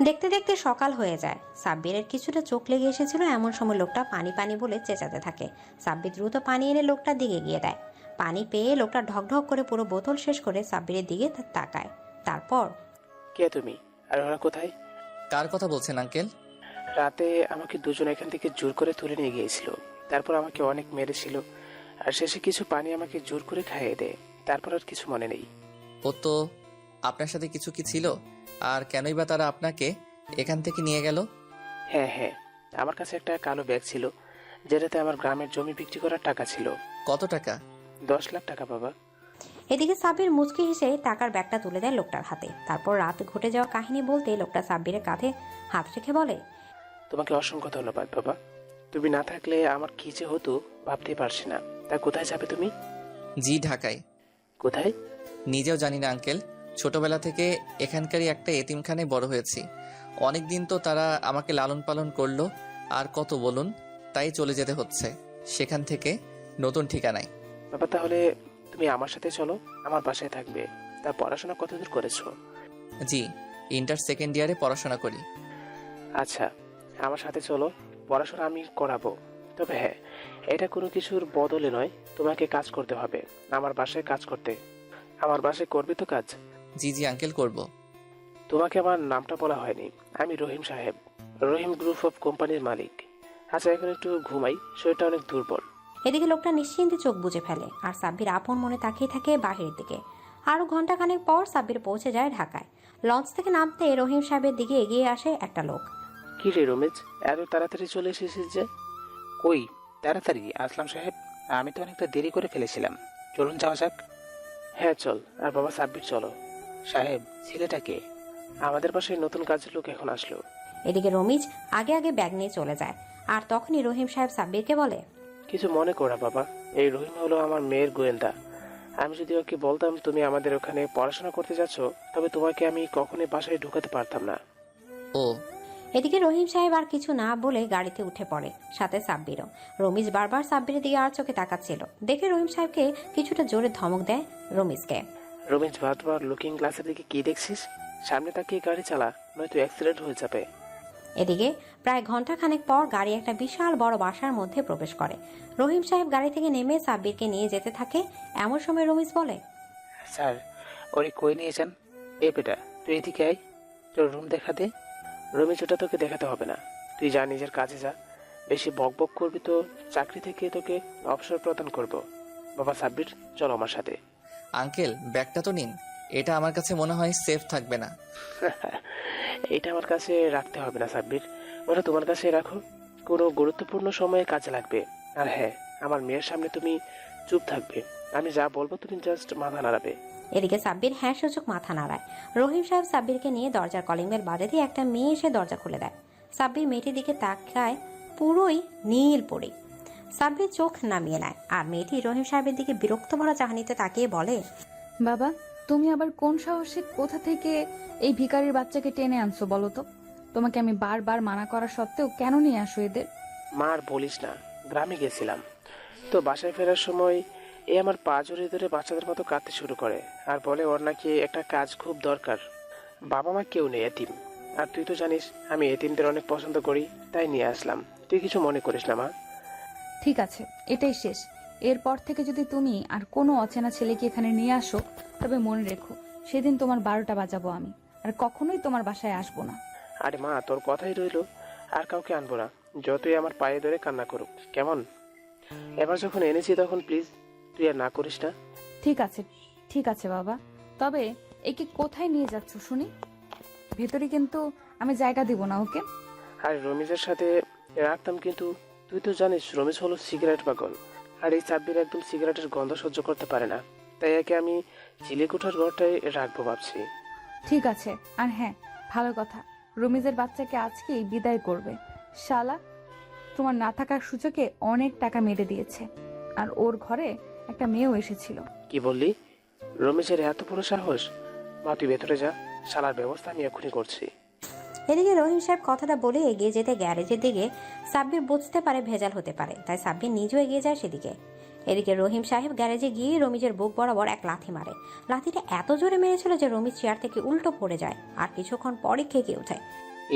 দেখতে দেখতে সকাল হয়ে যায়। সাব্বিরের কিছুটা চোখ লেগে এসেছিল, এমন সময় লোকটা পানি পানি বলে চেঁচাতে থাকে। সাব্বির দ্রুত পানি এনে লোকটার দিকে এগিয়ে দেয়। পানি পেয়ে লোকটা ঢকঢক করে পুরো বোতল শেষ করে সাব্বিরের দিকে তাকায়। তারপর, কে তুমি? আর ওরা কোথায়? কার কথা বলছেন আঙ্কেল? রাতে আমাকে দুজন এখান থেকে জোর করে তুলে নিয়ে গিয়েছিল। তারপর আমাকে অনেক মেরেছিল, আর শেষে কিছু পানি আমাকে জোর করে খাইয়ে দেয়। তারপর আর কিছু মনে নেই। ও তো আপনার সাথে কিছু কি ছিল? আর কেনই বা তারা আপনাকে এখান থেকে নিয়ে গেল? হ্যাঁ হ্যাঁ, আমার কাছে একটা কালো ব্যাগ ছিল, যেটাতে আমার গ্রামের জমি বিক্রি করার টাকা ছিল। কত টাকা? 10 লাখ টাকা বাবা। এদিকে সাব্বির মুচকি হেসে টাকার ব্যাগটা তুলে দেয় লোকটার হাতে। তারপর রাত ঘটে যাওয়া কাহিনী বলতে লোকটা সাব্বিরের কাঁধে হাত রেখে বলে, তোমাকে অসংখ্য ধন্যবাদ বাবা। তুমি না থাকলে আমার কি যে হতো ভাবতেই পারছি না। তা কোথায় যাবে তুমি? জি, ঢাকায়। কোথায়? নিজেও জানি না আঙ্কেল। ছোটবেলা থেকে এখানকারই একটা এতিমখানায় বড় হয়েছি। অনেক দিন তো তারা আমাকে লালন পালন করলো, আর কত বলুন, তাই চলে যেতে হচ্ছে সেখান থেকে নতুন ঠিকানায়। বাবা তাহলে তুমি আমার সাথে চলো, আমার বাসায় থাকবে। তা পড়াশোনা কতদূর করেছো? জি, ইন্টার সেকেন্ড ইয়ারে পড়াশোনা করি। আচ্ছা, আমার সাথে চলো, পড়াশোনা আমি করাবো। তবে হ্যাঁ, এটা কোনো কিছুর বদলে নয়, তোমাকে কাজ করতে হবে। আমার বাসায় কাজ করতে। আমার বাসায় করবে তো কাজ? জি জি আঙ্কেল, করব। তোমাকে আমার নামটা বলা হয়নি। আমি রহিম সাহেব, রহিম গ্রুপ অফ কোম্পানির মালিক। আচ্ছা এখন একটু ঘুমাই, শরীরটা অনেক দুর্বল। এদিকে লোকটা নিশ্চিন্তে চোখ বুজে ফেলে আর সাব্বির আপন মনে তাকিয়ে থাকে বাহিরের দিকে। আরো ঘন্টাখানেক পর সাব্বির পৌঁছে যায় ঢাকায়। লঞ্চ থেকে নামতে রহিম সাহেবের দিকে এগিয়ে আসে একটা লোক। কি রে রমেশ, এত তাড়াতাড়ি চলে এসেছিস যে? ওই তাড়াতাড়ি আসলাম সাহেব, আমি তো অনেকটা দেরি করে ফেলেছিলাম। চলুন যাওয়া যাক। হ্যাঁ চল। আর বাবা সাব্বির চলো। সাহেব, ছেলেটাকে? আমাদের বাসায় নতুন কাজের লোক এখন আসলো। এদিকে রমিজ আগে আগে ব্যাগ নিয়ে চলে যায়। আর তখনই রহিম সাহেব সাব্বিরকে বলে, কিছু মনে করা বাবা, এই রহিম হলো আমার মেয়ের গোয়েন্দা। আমি যদি ওকে বলতাম তুমি আমাদের ওখানে পড়াশোনা করতে যাচ্ছ, তবে তোমাকে আমি কখনোই বাসায় ঢুকাতে পারতাম না। ও। এদিকে রহিম সাহেব আর কিছু না বলে গাড়িতে উঠে পড়ে, সাথে সাব্বিরও। রমিজ বারবার সাব্বিরের দিকে আর চোখে তাকাচ্ছিল দেখে রহিম সাহেবকে কিছুটা জোরে ধমক দেয় রমিজকে। রমেশ বারবার লুকিং গ্লাসের দিকে কি দেখছিস? সামনে তাকিয়ে গাড়ি চালা, নয়তো অ্যাক্সিডেন্ট হয়ে যাবে। এদিকে প্রায় ঘন্টাখানেক পর গাড়ি একটা বিশাল বড় বাসার মধ্যে প্রবেশ করে। রহিম সাহেব গাড়ি থেকে নেমে সাব্বিরকে নিয়ে যেতে থাকে। এমন সময় রমিজ বলে, স্যার, ওরে কই নিয়ে যান? এ বেটা, তুই এদিকে আয়, তোর রুম দেখা দে। রমেশ ওটা তোকে দেখাতে হবে না, তুই যা, নিজের কাজে যা। বেশি বক বক করবি তো চাকরি থেকে তোকে অবসর প্রদান করব। বাবা সাব্বির, চলো আমার সাথে। আঙ্কেল, ব্যাগটা তো নিন, এটা আমার কাছে মনে হয় সেফ থাকবে না। এটা আমার কাছে রাখতে হবে না সাব্বির, ওটা তোমার কাছে রাখো, কোনো গুরুত্বপূর্ণ সময়ে কাজে লাগবে। আর হ্যাঁ, আমার মেয়ের সামনে তুমি চুপ থাকবে, আমি যা বলবো তুমি জাস্ট মাথা নাড়াবে। এদিকে সাব্বির হ্যাঁ সূচক মাথা নাড়ায়। রহিম সাহেব সাব্বিরকে নিয়ে দরজার কলিং বেল বাজে দিয়ে একটা মেয়ে এসে দরজা খুলে দেয়। সাব্বির মেয়েটির দিকে তাকায়, পুরোই নীল পরি। সাব্বির চোখ নামিয়ে নেয় আর মেয়েটি রহিম সাহেবের দিকে বিরক্ত ভরা চাহনিতে তাকিয়ে বলে, বাবা, তুমি আবার কোন সাহসে কোথা থেকে এই ভিখারির বাচ্চাকে টেনে আনছো বলো তো? তোমাকে আমি বারবার মানা করা সত্ত্বেও কেন নিয়ে আসো এদের? মা আর বলিস না, গ্রামে গেছিলাম তো বাসায় ফেরার সময় এ আমার পা জড়িয়ে ধরে বাচ্চাদের মতো কাঁদতে শুরু করে আর বলে ওর নাকি একটা কাজ খুব দরকার। বাবা মা কেউ নেই, এতিম। আর তুই তো জানিস আমি এতিমদের অনেক পছন্দ করি, তাই নিয়ে আসলাম। তুই কিছু মনে করিস না মা। ঠিক আছে, এটাই শেষ। এরপর থেকে যদি তুমি আর কোনো অচেনা ছেলেকে এখানে নিয়ে আসো, তবে মনে রেখো সেদিন তোমার 12টা বাজাবো আমি, আর কখনোই তোমার বাসায় আসবো না। আরে মা, তোর কথাই রইলো, আর কাউকে আনবো না, যতই আমার পায়ে ধরে কান্না করুক, কেমন? এবার যখন এনেছি তখন প্লিজ তুই আর না করিস না। ঠিক আছে, ঠিক আছে বাবা। তবে একে কোথায় নিয়ে যাচ্ছ শুনি? ভেতরে কিন্তু আমি জায়গা দিব না, ওকে? আর রমিজের সাথে রাখতাম, কিন্তু তুই তো জানিস রমিজ হলো সিগারেট পাগল, আর এই সাব্বির একদম সিগারেটের গন্ধ সহ্য করতে পারে না, তাই একে আমি চিলেকুঠার ঘরটায় রাখবো ভাবছি। ঠিক আছে। আর হ্যাঁ, ভালো কথা, রমিজের বাচ্চাকে আজকেই বিদায় করবে। শালা তোমার না থাকার সূচকে অনেক টাকা মেরে দিয়েছে, আর ওর ঘরে একটা মেয়েও এসেছিল। কি বললি? রমেশের এত বড় সাহস? মা তুই ভেতরে যা, শালার ব্যবস্থা আমি এখনই করছি। এদিকে রহিম সাহেব কথাটা বলে এগিয়ে যেতে গ্যারেজের দিকে সাব্বির বুঝতে পারে ভেজাল হতে পারে, তাই সাব্বির নিজেও এগিয়ে যায় সেদিকে। এদিকে রহিম সাহেব গ্যারেজে গিয়ে রমিজের বুক বরাবর এক লাথি মারে। লাথিটা এত জোরে মেরেছিল যে রমিজ চেয়ার থেকে উল্টো পড়ে যায় আর কিছুক্ষণ পরই খেকে ওঠে।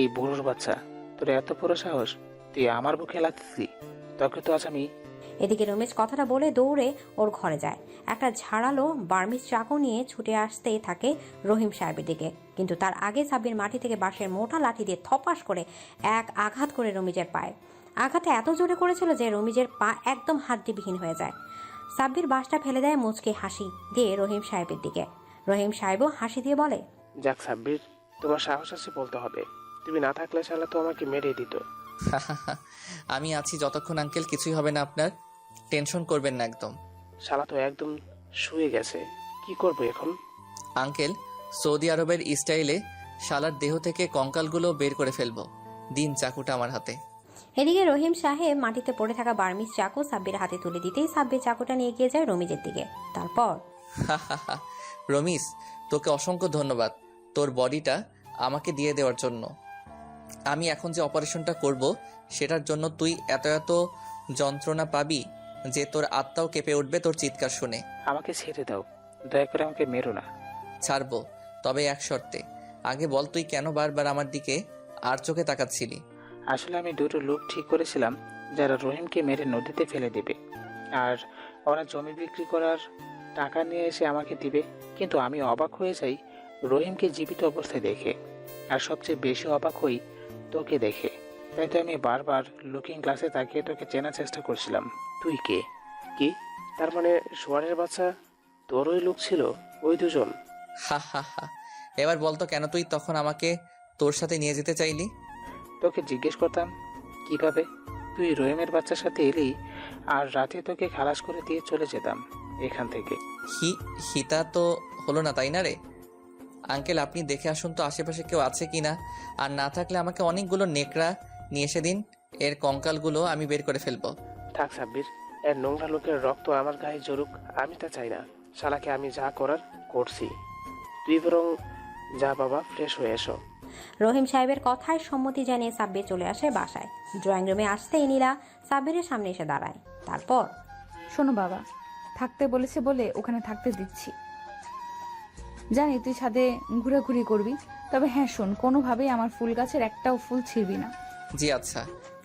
এই বুড়োর বাচ্চা, তোর এত বড় সাহস, তুই আমার বুকে লাগতেছি? তোকে তো আজ আমি। এদিকে রমেশ কথাটা বলে দৌড়ে ওর ঘরে যায়। একটা ঝাড়ালো বার্মিজ চাকু নিয়ে ছুটে আসতেই থাকে রহিম সাহেবের দিকে, কিন্তু তার আগে সাব্বির মাটি থেকে বাঁশের মোটা লাঠি দিয়ে থপাস করে এক আঘাত করে রমিজের পায়ে। আঘাতটা এত জোরে করেছিল যে রমিজের পা একদম হাড্ডিবিহীন হয়ে যায়। সাব্বির বাঁশটা ফেলে দেয় মুচকে হাসি দিয়ে রহিম সাহেবের দিকে। রহিম সাহেবও হাসি দিয়ে বলে, যাক সাব্বির, তোমার সাহস আছে বলতে হবে। তুমি না থাকলে শালা তো আমাকে মেরে দিত। আমি আছি যতক্ষণ আঙ্কেল, কিছুই হবে না আপনার, টেনশন করবেন না একদম। শালা তো একদম শুয়ে গেছে, কি করবো এখন? আঙ্কেল, সৌদি আরবের স্টাইলে শালার দেহ থেকে কঙ্কালগুলো বের করে ফেলবো, দিন চাকুটা আমার হাতে। এদিকে রহিম সাহেব মাটিতে পড়ে থাকা বার্মিজ চাকু সাব্বির হাতে তুলে দিতেই সাব্বির চাকুটা নিয়ে গিয়ে যায় রমিজের দিকে। তারপর, রমিজ, তোকে অসংখ্য ধন্যবাদ তোর বডিটা আমাকে দিয়ে দেওয়ার জন্য। আমি এখন যে অপারেশনটা করব সেটার জন্য তুই এত এত যন্ত্রণা পাবি যে তোর আত্মাও কেঁপে উঠবে তোর চিৎকার শুনে। আমাকে ছেড়ে দাও, দয়া করে আমাকে মেরো না। ছাড়বো, তবে এক শর্তে। আগে বল তুই কেন বারবার আমার দিকে আর চোখে তাকাচ্ছিলি? আসলে আমি দুটো লোক ঠিক করেছিলাম যারা রহিমকে মেরে নদীতে ফেলে দেবে, আর ওরা জমি বিক্রি করার টাকা নিয়ে এসে আমাকে দিবে। কিন্তু আমি অবাক হয়ে যাই রহিমকে জীবিত অবস্থায় দেখে, আর সবচেয়ে বেশি অবাক হই তোকে দেখে। তাই তো আমি বারবার লুকিং গ্লাসে তাকিয়ে তোকে চেনার চেষ্টা করছিলাম। তুই কে? কি তার মানে সোয়ারের বাচ্চা তোর ওই লোক ছিল, ওই দুজন? হা হা হা, এবার বলতো কেন তুই তখন আমাকে তোর সাথে নিয়ে যেতে চাইলি? তোকে জিজ্ঞেস করতাম কিভাবে তুই রহিমের বাচ্চার সাথে এলি, আর রাতে তোকে খালাস করে দিয়ে চলে যেতাম এখান থেকে। হিতা তো হলো না, তাই না রে? আঙ্কেল, আপনি দেখে আসুন তো আশেপাশে কেউ আছে কিনা, আর না থাকলে আমাকে অনেকগুলো নেকড়া নিয়ে এসে দিন, এর কঙ্কালগুলো আমি বের করে ফেলবো। থাক সাব্বির, এর নোংরা লোকের রক্ত আমার গায়ে জড়ুক, আমি তা চাই না। শালাকে আমি যা করার করছি, তুই বরং যা বাবা, ফ্রেশ হয়ে এসো। রহিম সাহেবের কথায় সম্মতি জানিয়ে সাব্বির চলে আসে বাসায়। ড্রয়িং রুমে আসতেই নীলা সাব্বিরের সামনে এসে দাঁড়ায়। তারপর, শোনো বাবা, থাকতে বলেছে বলে ওখানে থাকতে দিচ্ছি। জানি তুই ছাদে ঘোরাঘুরি করবি, তবে হ্যাঁ শোন, কোনোভাবেই আমার ফুল গাছের একটাও ফুল ছিঁড়বি না। জি আচ্ছা।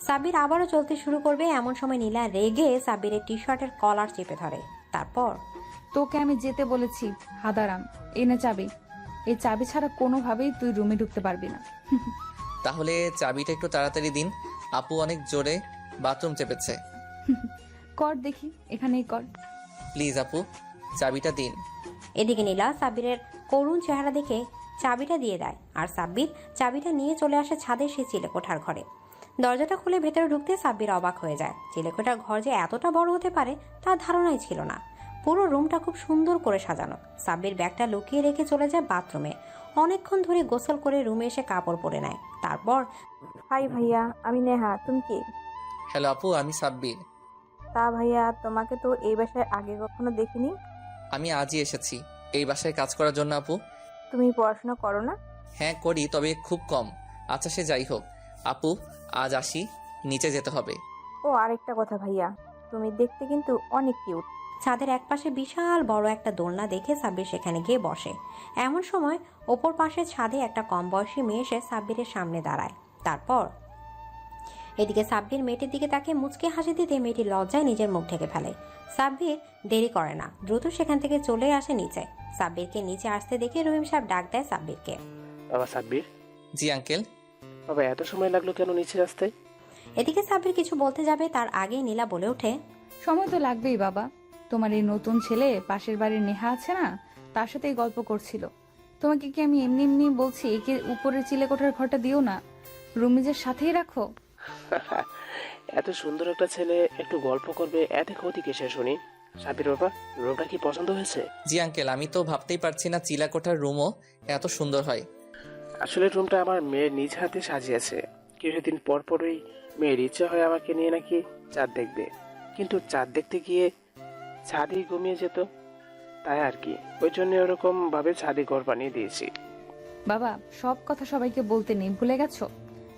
সাব্বির আবারও চলতে শুরু করবে, এমন সময় নীলা রেগে সাব্বিরের টি শার্টের কলার চেপে ধরে। তারপর, তোকে আমি যেতে বলেছি হাদারাম, এনে চাবি। এই চাবি ছাড়া কোনোভাবেই তুই রুমে ঢুকতে পারবি না। তাহলে চাবিটা একটু তাড়াতাড়ি দিন, আপু অনেক জোরে বাথরুম চেপেছে। কর দেখি, এখানেই কর। প্লিজ আপু, চাবিটা দিন। এদিকে নীলা সাব্বিরের করুণ চেহারা দেখে চাবিটা দিয়ে দেয়, আর সাব্বির চাবিটা নিয়ে চলে আসে ছাদের সে চিলেকোঠার ঘরে। দরজাটা খুলে ভেতরে ঢুকতে সাব্বির অবাক হয়ে যায়। চিলেকোঠার ঘর যে এতটা বড় হতে পারে তার ধারণাই ছিল না। পুরো রুমটা খুব সুন্দর করে সাজানো। সাব্বির ব্যাগটা লুকিয়ে রেখে চলে যায় বাথরুমে। অনেকক্ষণ ধরে গোসল করে রুমে এসে কাপড় পরে নেয়। তারপর, হাই ভাইয়া, আমি নেহা, তুমি কি? হ্যালো আপু, আমি সাব্বির। তা ভাইয়া, তোমাকে তো এই বাসায় আগে কখনো দেখিনি। আমি আজই এসেছি এই বাসায় কাজ করার জন্য আপু। তুমি পড়াশোনা করো না? হ্যাঁ করি, তবে খুব কম। আচ্ছা সে যাই হোক আপু, আজ আসি, নিচে যেতে হবে। ও আরেকটা কথা ভাইয়া, তুমি দেখতে কিন্তু অনেক কিউট। ছাদের একপাশে বিশাল বড় একটা দোলনা দেখে সাব্বির সেখানে গিয়ে বসে। এমন সময় ওপর পাশে ছাদে একটা কম বয়সী মেয়ে এসে সাব্বিরের সামনে দাঁড়ায়। তারপর, এদিকে সাব্বির মেয়েটির দিকে তাকে মুচকে হাসি দিতে মেয়েটি লজ্জায় নিজের মুখ ঢেকে ফেলে। সাব্বির দেরি করে না, দ্রুত সেখান থেকে চলে আসে নিচে। সাব্বিরকে নিচে আসতে দেখে রহিম সাহেব ডাক দেয় সাব্বিরকে। বাবা সাব্বির। জি আঙ্কেল। বাবা এত সময় লাগলো কেন নিচে আসতে? এদিকে সাব্বির কিছু বলতে যাবে, তার আগেই নীলা বলে ওঠে, সময় তো লাগবেই বাবা, তোমার এই নতুন ছেলে পাশের বাড়ির নেহা আছে না, তার সাথেই গল্প করছিল। তোমাকে কি আমি এমনি এমনি বলছি একে উপরের চিলেকোঠার ঘরটা দিও না, রুমিজের সাথেই রাখো? এত সুন্দর একটা ছেলে একটু গল্প করবে, এতে ক্ষতি কিসে শুনি? সাব্বির বাবা, রুমটা কি পছন্দ হয়েছে? জি আঙ্কেল, আমি তো ভাবতেই পারছি না চিলাকোঠার রুমও এত সুন্দর হয়। আসলে রুমটা আমার মেয়ের নিজ হাতে সাজিয়েছে। কিছুদিন পর পরই মেয়ের ইচ্ছা হয় আমাকে নিয়ে নাকি চাঁদ দেখবে, কিন্তু চাঁদ দেখতে গিয়ে ছাদেই ঘুমিয়ে যেত, তাই আর কি। ওই জন্য ওরকম ভাবে ছাদে ঘর বানিয়ে দিয়েছি। বাবা, সব কথা সবাইকে বলতে নেই, ভুলে গেছো?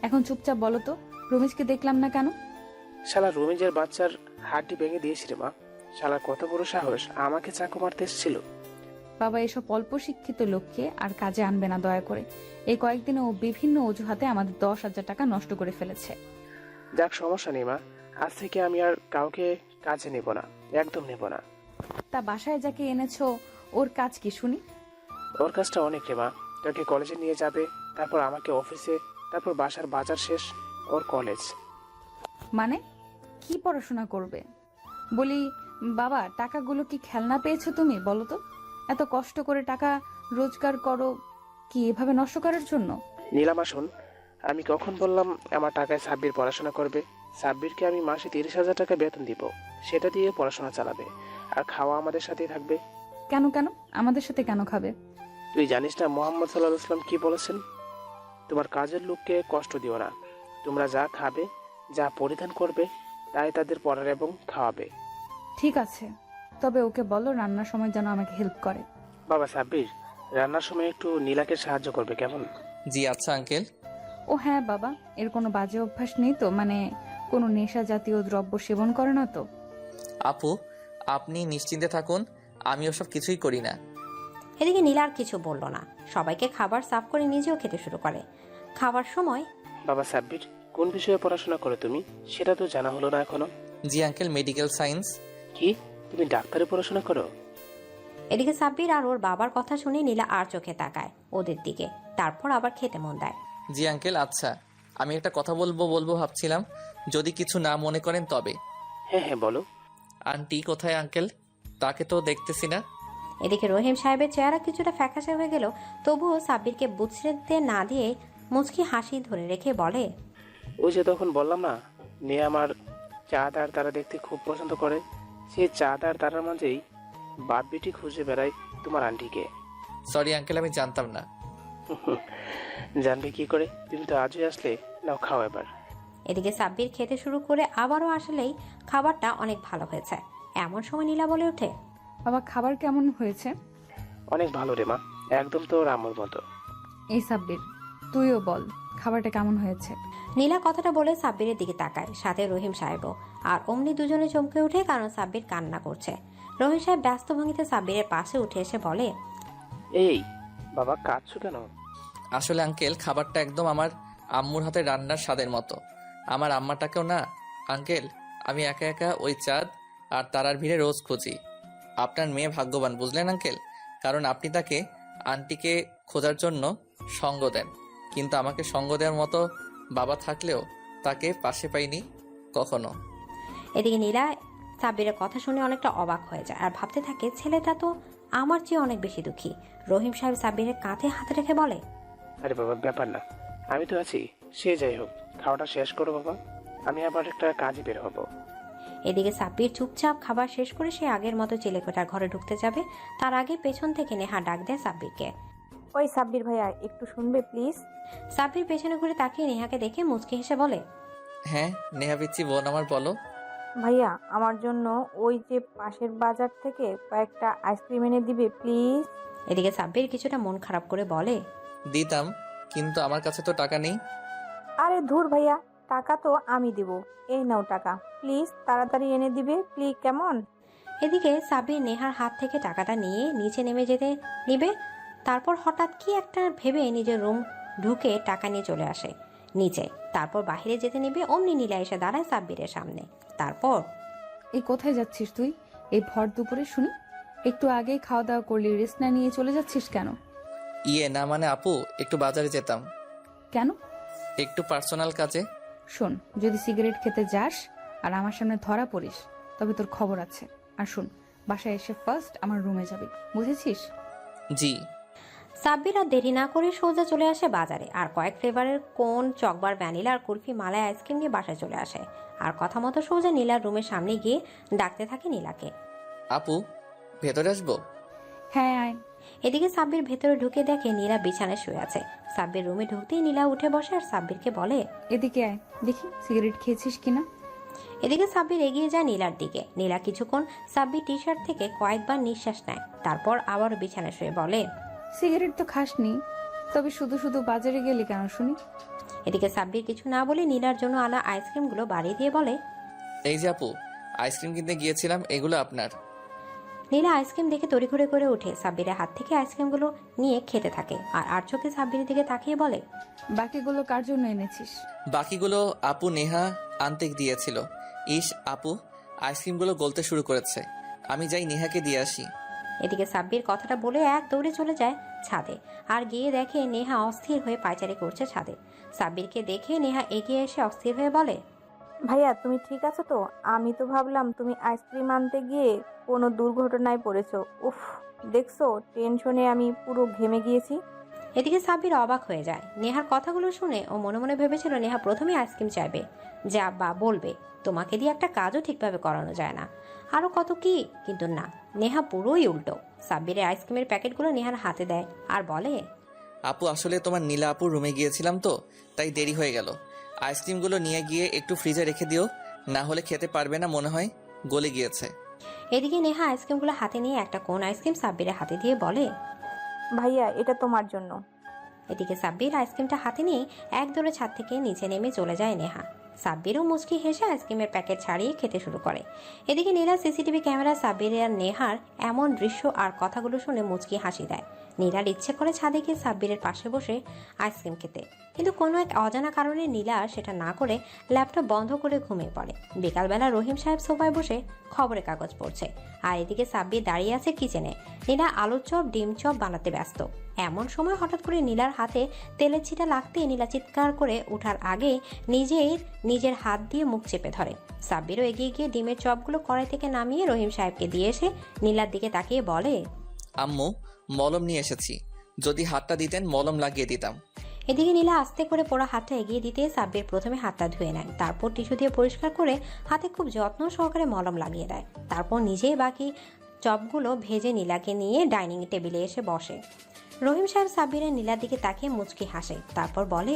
এখন চুপচাপ বলো তো, রমেশকে দেখলাম না কেন? শালা রমিজের বাচ্চার হাড্ডি ভেঙে দিয়েছি রে মা। শালার কত বড় সাহস আমাকে চাকু মারতে এসেছিল। বাবা, এসব অল্প শিক্ষিত লোককে আর কাজে আনবে না দয়া করে। এই কয়েকদিনে ও বিভিন্ন অজুহাতে আমাদের 10,000 টাকা নষ্ট করে ফেলেছে। যাক, সমস্যা নেই মা, আজ থেকে আমি আর কাউকে কাজে নেব না, একদম নেব না। তা বাসায় যাকে এনেছো ওর কাজ কি শুনি? ওর কাজটা অনেক রে মা। তোকে কলেজে নিয়ে যাবে, তারপর আমাকে অফিসে, তারপর বাসার বাজার শেষ, ওর কলেজ। মানে কি পড়াশোনা করবে? বলি বাবা, টাকাগুলো কি খেলনা পেয়েছো তুমি? বলো তো, এত কষ্ট করে টাকা রোজগার করো কি এভাবে নষ্ট করার জন্য? নীলামা শোন, আমি কখন বললাম আমার টাকায় সাব্বির পড়াশোনা করবে? সাব্বিরকে আমি মাসে 30,000 টাকা বেতন দিব, সেটা দিয়ে পড়াশোনা চালাবে, আর খাওয়া আমাদের সাথেই থাকবে। কেন কেন আমাদের সাথে কেন খাবে? তুই জানিস না মোহাম্মদ সাল্লাল্লাহু আলাইহি ওয়াসাল্লাম কি বলেছেন? তোমার কাজের লোককে কষ্ট দিও না। তোমরা যা খাবে, যা পরিধান করবে, তাই তাদের পড়ার এবং খাওয়াবে। ঠিক আছে, তবে ওকে বলো রান্নার সময় যেন আমাকে হেল্প করে। বাবা সাব্বির, রান্নার সময় একটু নীলাকে সাহায্য করবে, কেমন? জি আচ্ছা আঙ্কেল। ও হ্যাঁ বাবা, এর কোনো বাজে অভ্যাস নেই তো? মানে কোনো নেশা জাতীয় দ্রব্য সেবন করে না তো? আপু, আপনি নিশ্চিন্তে থাকুন, আমি ওসব কিছুই করি না। এদিকে নীলা আর কিছু বলল না, সবাইকে খাবার সার্ভ করে নিজেও খেতে শুরু করে। খাবার সময় বাবা সাব্বির, কোন বিষয়ে পড়াশোনা করো তুমি? সেটা তো জানা হলো না এখনো। জি আঙ্কেল, মেডিকেল সায়েন্স। কি, তুমি ডাক্তারি পড়াশোনা করো? এদিকে সাব্বির আর ওর বাবার কথা শুনে নীলা আর চোখে তাকায় ওদের দিকে, তারপর আবার খেতে মন দেয়। জি আঙ্কেল। আচ্ছা, আমি একটা কথা বলবো ভাবছিলাম, যদি কিছু না মনে করেন তবে। হ্যাঁ হ্যাঁ বলো। আন্টি কোথায় আঙ্কেল? তাকে তো দেখতেছি না। এদিকে রহিম সাহেবের চেহারা কিছুটা ফ্যাকাশে হয়ে গেল, তবুও সাব্বিরকে বুঝতে না দিয়ে মুচকি হাসি ধরে রেখে বলে, ওই যে তখন বললাম না, মেয়ে আমার চাঁদ আর তারা দেখতে খুব পছন্দ করে, সেই চাঁদ আর তারার মাঝেই বাপ বেটি খুঁজে বেড়ায় তোমার আন্টিকে। সরি আঙ্কেল, আমি জানতাম না। জানবে কি করে? তুমি তো আজই আসলে, নাও খাও এবার। এদিকে সাব্বির খেতে শুরু করে আবারও আসলেই খাবারটা অনেক ভালো হয়েছে। এমন সময় নীলা বলে ওঠে, বাবা, খাবার কেমন হয়েছে? অনেক ভালো রে মা, একদম তো রামুর মতো। এই সাব্বির, তুইও বল খাবারটা কেমন হয়েছে। নীলা কথাটা বলে সাব্বিরের দিকে তাকায়, সাথে রহিম সাহেবও। আর অমনি দুজনে চমকে ওঠে, কারণ সাব্বির কান্না করছে। রহিম সাহেব ব্যস্ত ভঙ্গিতে সাব্বিরের পাশে উঠে এসে বলে, এই বাবা, কাঁদছো কেন? আসলে আঙ্কেল, খাবারটা একদম আমার আম্মুর হাতে রান্নার স্বাদের মতো। আমার আম্মাটাকেও না আঙ্কেল, আমি একা একা ওই চাঁদ আর তারার ভিড়ে রোজ খুঁজি। আপনার মেয়ে ভাগ্যবান, বুঝলেন আঙ্কেল? কারণ আপনি তাকে আন্টিকে খোঁজার জন্য সঙ্গ দেন, কিন্তু আমাকে সঙ্গ দেওয়ার মতো বাবা থাকলেও তাকে পাশে পাইনি কখনো। এদিকে নীলা সাব্বিরের কথা শুনে অনেকটা অবাক হয়ে যায় আর ভাবতে থাকে, ছেলেটা তো আমার চেয়ে অনেক বেশি দুঃখী। রহিম সাহেব সাব্বিরের কাঁধে হাত রেখে বলে, আরে বাবা, ব্যাপার না, আমি তো আছি। সে যাই হোক, খাওয়াটা শেষ করো বাবা, আমি আবার একটা কাজে বের হবো। এদিকে সাব্বির চুপচাপ খাবার শেষ করে সে আগের মতো চিলেকোঠার ঘরে ঢুকতে যাবে, তার আগে পেছন থেকে নেহা ডাক দেয় সাব্বিরকে। ওই সাব্বির ভাইয়া, একটু শুনবে প্লিজ? সাব্বির পেছনে ঘুরে তাকিয়ে নেহাকে দেখে মুচকি হেসে বলে, হ্যাঁ নেহা পিচ্ছি বোন আমার, বলো। ভাইয়া, আমার জন্য ওই যে পাশের বাজার থেকে কয়েকটা আইসক্রিম এনে দিবে প্লিজ? এদিকে সাব্বির কিছুটা মন খারাপ করে বলে, দিতাম, কিন্তু আমার কাছে তো টাকা নেই। আরে ধুর ভাইয়া, টাকা তো আমি দিব, এই নাও টাকা, প্লিজ তাড়াতাড়ি এনে দিবে প্লিজ, কেমন? এদিকে সাব্বির নেহার হাত থেকে টাকাটা নিয়ে নিচে নেমে যেতে নিবে, তারপর হঠাৎ কি একটা ভেবে নিজের রুম ঢুকে টাকা নিয়ে চলে আসে নিচে। তারপর বাইরে যেতে নিবে, অমনি নীলা এসে দাঁড়ায় সাব্বিরের সামনে। তারপর, এই কোথায় যাচ্ছিস তুই এই ভর দুপুরে শুনি? একটু আগেই খাওয়া দাওয়া করলি, রেস্ট না নিয়ে চলে যাচ্ছিস কেন? ইয়ে না মানে আপু, একটু বাজারে যেতাম। কেন? একটু পার্সোনাল কাজে। শোন, যদি সিগারেট খেতে যাস আর আমার সামনে ধরা পড়িস তবে তোর খবর আছে। আর শোন, বাসায় এসে ফার্স্ট আমার রুমে যাবি, বুঝেছিস? জি। সাব্বির আর দেরি না করে সোজা চলে আসে বাজারে আর কয়েক ফ্লেভারের কোন, চকবার, ভ্যানিলা আর কুলফি, মালাই আইসক্রিম নিয়ে বাসায় চলে আসে। আর কথা মতো সোজা নীলার রুমের সামনে গিয়ে ডাকতে থাকে নীলাকে, আপু ভেতরে আসবো? হ্যাঁ আয়। এদিকে সাব্বির ভেতরে ঢুকে দেখে নীলা বিছানায় শুয়ে আছে। সাব্বির রুমে ঢুকতেই নীলা উঠে বসে আর সাব্বিরকে বলে, এদিকে আয়, দেখি সিগারেট খেয়েছিস কিনা। এদিকে সাব্বির এগিয়ে যায় নীলার দিকে। নীলা কিছুক্ষণ সাব্বির টি শার্ট থেকে কয়েকবার নিঃশ্বাস নেয়, তারপর আবার বিছানায় শুয়ে বলে, সিগারেট তো খাসনি, তবে শুধু শুধু বাজারে গেলি কেন শুনি? এদিকে সাব্বির কিছু না বলে নীলার জন্য আনা আইসক্রিমগুলো বাড়িয়ে দিয়ে বলে, এই যে আপু, আইসক্রিম কিনতে গিয়েছিলাম, এগুলো আপনার। নীলা আইসক্রিম দেখে তড়িঘড়ি করে উঠে সাব্বিরের হাত থেকে আইসক্রিমগুলো নিয়ে খেতে থাকে আর চোখে সাব্বিরের দিকে তাকিয়ে বলে, বাকিগুলো কার জন্য এনেছিস? বাকিগুলো আপু নেহা আনতে দিয়েছিল। ইস আপু, আইসক্রিমগুলো গলতে শুরু করেছে, আমি যাই নেহাকে দিয়ে আসি। এদিকে সাব্বির কথাটা বলে এক দৌড়ে চলে যায় ছাদে আর গিয়ে দেখে নেহা অস্থির হয়ে পায়চারি করছে ছাদে। সাব্বিরকে দেখে নেহা এগিয়ে এসে অস্থির হয়ে বলে, ভাইয়া তুমি ঠিক আছো তো? আমি তো ভাবলাম তুমি আইসক্রিম আনতে গিয়ে কোনো দুর্ঘটনায় পড়েছো। উফ, দেখছো টেনশনে আমি পুরো ঘেমে গিয়েছি। এদিকে সাব্বির অবাক হয়ে যায় নেহার কথাগুলো শুনে। ও মনে মনে ভেবেছিল নেহা প্রথমেই আইসক্রিম চাইবে, যা বা বলবে তোমাকে দিয়ে একটা কাজও ঠিকভাবে করানো যায় না, আরো কত কি। কিন্তু না, নেহা পুরোই উল্টো। সাব্বিরের আইসক্রিমের প্যাকেটগুলো নেহার হাতে দেয় আর বলে, আপু আসলে তোমার নীলা আপুর রুমে গিয়েছিলাম তো, তাই দেরি হয়ে গেল। আইসক্রিমগুলো নিয়ে গিয়ে একটু ফ্রিজে রেখে দিও, না হলে খেতে পারবে না, মনে হয় গলে গিয়েছে। এদিকে নেহা আইসক্রিমগুলো হাতে নিয়ে একটা কোন আইসক্রিম সাব্বিরের হাতে দিয়ে বলে, ভাইয়া এটা তোমার জন্য। এদিকে সাব্বির আইসক্রিমটা হাতে নিয়ে এক দৌড়ে ছাদ থেকে নিচে নেমে চলে যায় নেহা। সাব্বিরও মুচকি হেসে আইসক্রিমের প্যাকেট ছাড়িয়ে খেতে শুরু করে। এদিকে নীলা সিসিটিভি ক্যামেরা সাব্বির আর নেহার এমন দৃশ্য আর কথাগুলো শুনে মুচকি হাসি দেয়। নীলার ইচ্ছে করে ছাদে গিয়ে সাব্বিরের পাশে বসে আইসক্রিম খেতে, কিন্তু কোনো এক অজানা কারণে নীলা সেটা না করে ল্যাপটপ বন্ধ করে ঘুমিয়ে পড়ে। বিকালবেলা রহিম সাহেব সোফায় বসে খবরের কাগজ পড়ছে আর এদিকে সাব্বির দাঁড়িয়ে আছে কিচেনে। নীলা আলুর চপ ডিম চপ বানাতে ব্যস্ত। এমন সময় হঠাৎ করে নীলার হাতে তেলের ছিটা লাগতে নীলা চিৎকার করে ওঠার আগে নিজের হাত দিয়ে মুখ চেপে ধরে। সাব্বিরও এগিয়ে গিয়ে ডিমের চপগুলো কড়াই থেকে নামিয়ে রহিম সাহেবকে দিয়ে এসে নীলার দিকে তাকিয়ে বলে, আম্মু মলম নিয়ে এসেছি, যদি হাতটা দিতেন মলম লাগিয়ে দিতাম। এদিকে নীলা আস্তে করে পোড়া হাতটা এগিয়ে দিতে সাব্বির প্রথমে হাতটা ধুয়ে নেয়, তারপর টিস্যু দিয়ে পরিষ্কার করে হাতে খুব যত্ন সহকারে মলম লাগিয়ে দেয়। তারপর নিজেই বাকি চপগুলো ভেজে নীলাকে নিয়ে ডাইনিং টেবিলে এসে বসে। রহিম সাহেব সাব্বিরের নীলার দিকে তাকিয়ে মুচকি হাসে, তারপর বলে,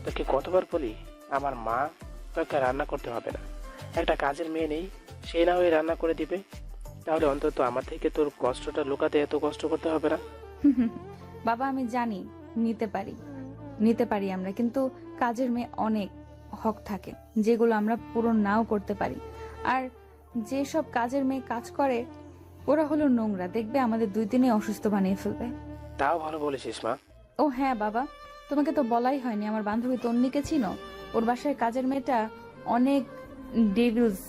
তোকে কতবার বলি আমার মা তোকে রান্না করতে হবে না, একটা কাজের মেয়ে নেই, সেই না হয়ে রান্না করে দিবে, তাহলে অন্তত আমার থেকে তোর কষ্টটা লুকাতে এত কষ্ট করতে হবে না। বাবা আমি জানি নিতে পারি আমরা, কিন্তু কাজের মেয়ে অনেক হক থাকে যেগুলো আমরা পূরণ নাও করতে পারি। আর যেসব কাজের মেয়ে কাজ করে ওরা হলো নোংরা, দেখবে আমাদের 2 দিনে অসুস্থ বানিয়ে ফেলবে। তাও ভালো বলেছিস মা। ও হ্যাঁ বাবা, তোমাকে তো বলাই হয়নি, আমার বান্ধবী তন্নিকে চিনো? ওর বাসায় কাজের মেয়েটা অনেক ডেভিলস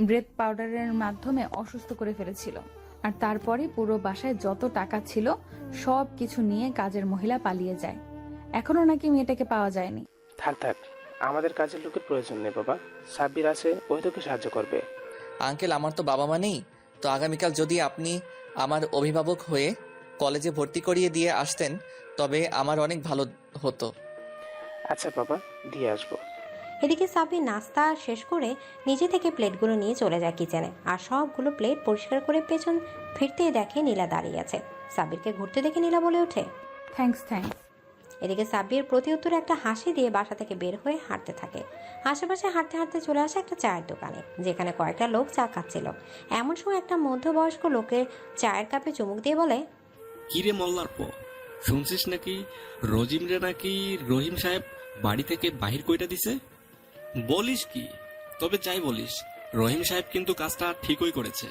ব্রেথ পাউডারের মাধ্যমে অসুস্থ করে ফেলেছিল, আর তারপরে পুরো বাসায় যত টাকা ছিল সব কিছু নিয়ে কাজের মহিলা পালিয়ে যায়। এখনো নাকি মেয়েটাকে পাওয়া যায়নি। থাক আমাদের কাজের লোকের প্রয়োজন নেই বাবা, সাব্বির আছে, ওই তোকে সাহায্য করবে। আঙ্কেল আমার তো বাবা মা নেই, তো আগামীকাল যদি আপনি আমার অভিভাবক হয়ে কলেজে ভর্তি করিয়ে দিয়ে আসতেন তবে আমার অনেক ভালো হতো। আচ্ছা বাবা, দিয়ে আসবো। এদিকে সাব্বির নাস্তা শেষ করে নিজে থেকে প্লেটগুলো নিয়ে চলে যায় কিচেনে আর সবগুলো প্লেট পরিষ্কার করে পেছন ফিরতে দেখে নীলা দাঁড়িয়ে আছে। সাব্বিরকে ঘুরতে দেখে নীলা বলে ওঠে, থ্যাঙ্কস। এদিকে সাব্বির প্রতি উত্তরে একটা হাসি দিয়ে বাসা থেকে বের হয়ে হাঁটতে থাকে। আশেপাশে হাঁটতে হাঁটতে চলে আসে একটা চায়ের দোকানে, যেখানে কয়েকটা লোক চা খাচ্ছিল। এমন সময় একটা মধ্যবয়স্ক লোকের চায়ের কাপে চুমুক দিয়ে বলে, কিরে মল্লার পো, শুনছিস নাকি রহিমরে নাকি রহিম সাহেব বাড়ি থেকে বাহির কইটা দিছে? বলিস কি? তবে যাই বলিস, রহিম সাহেব কিন্তু কাজটা ঠিকই করেছে।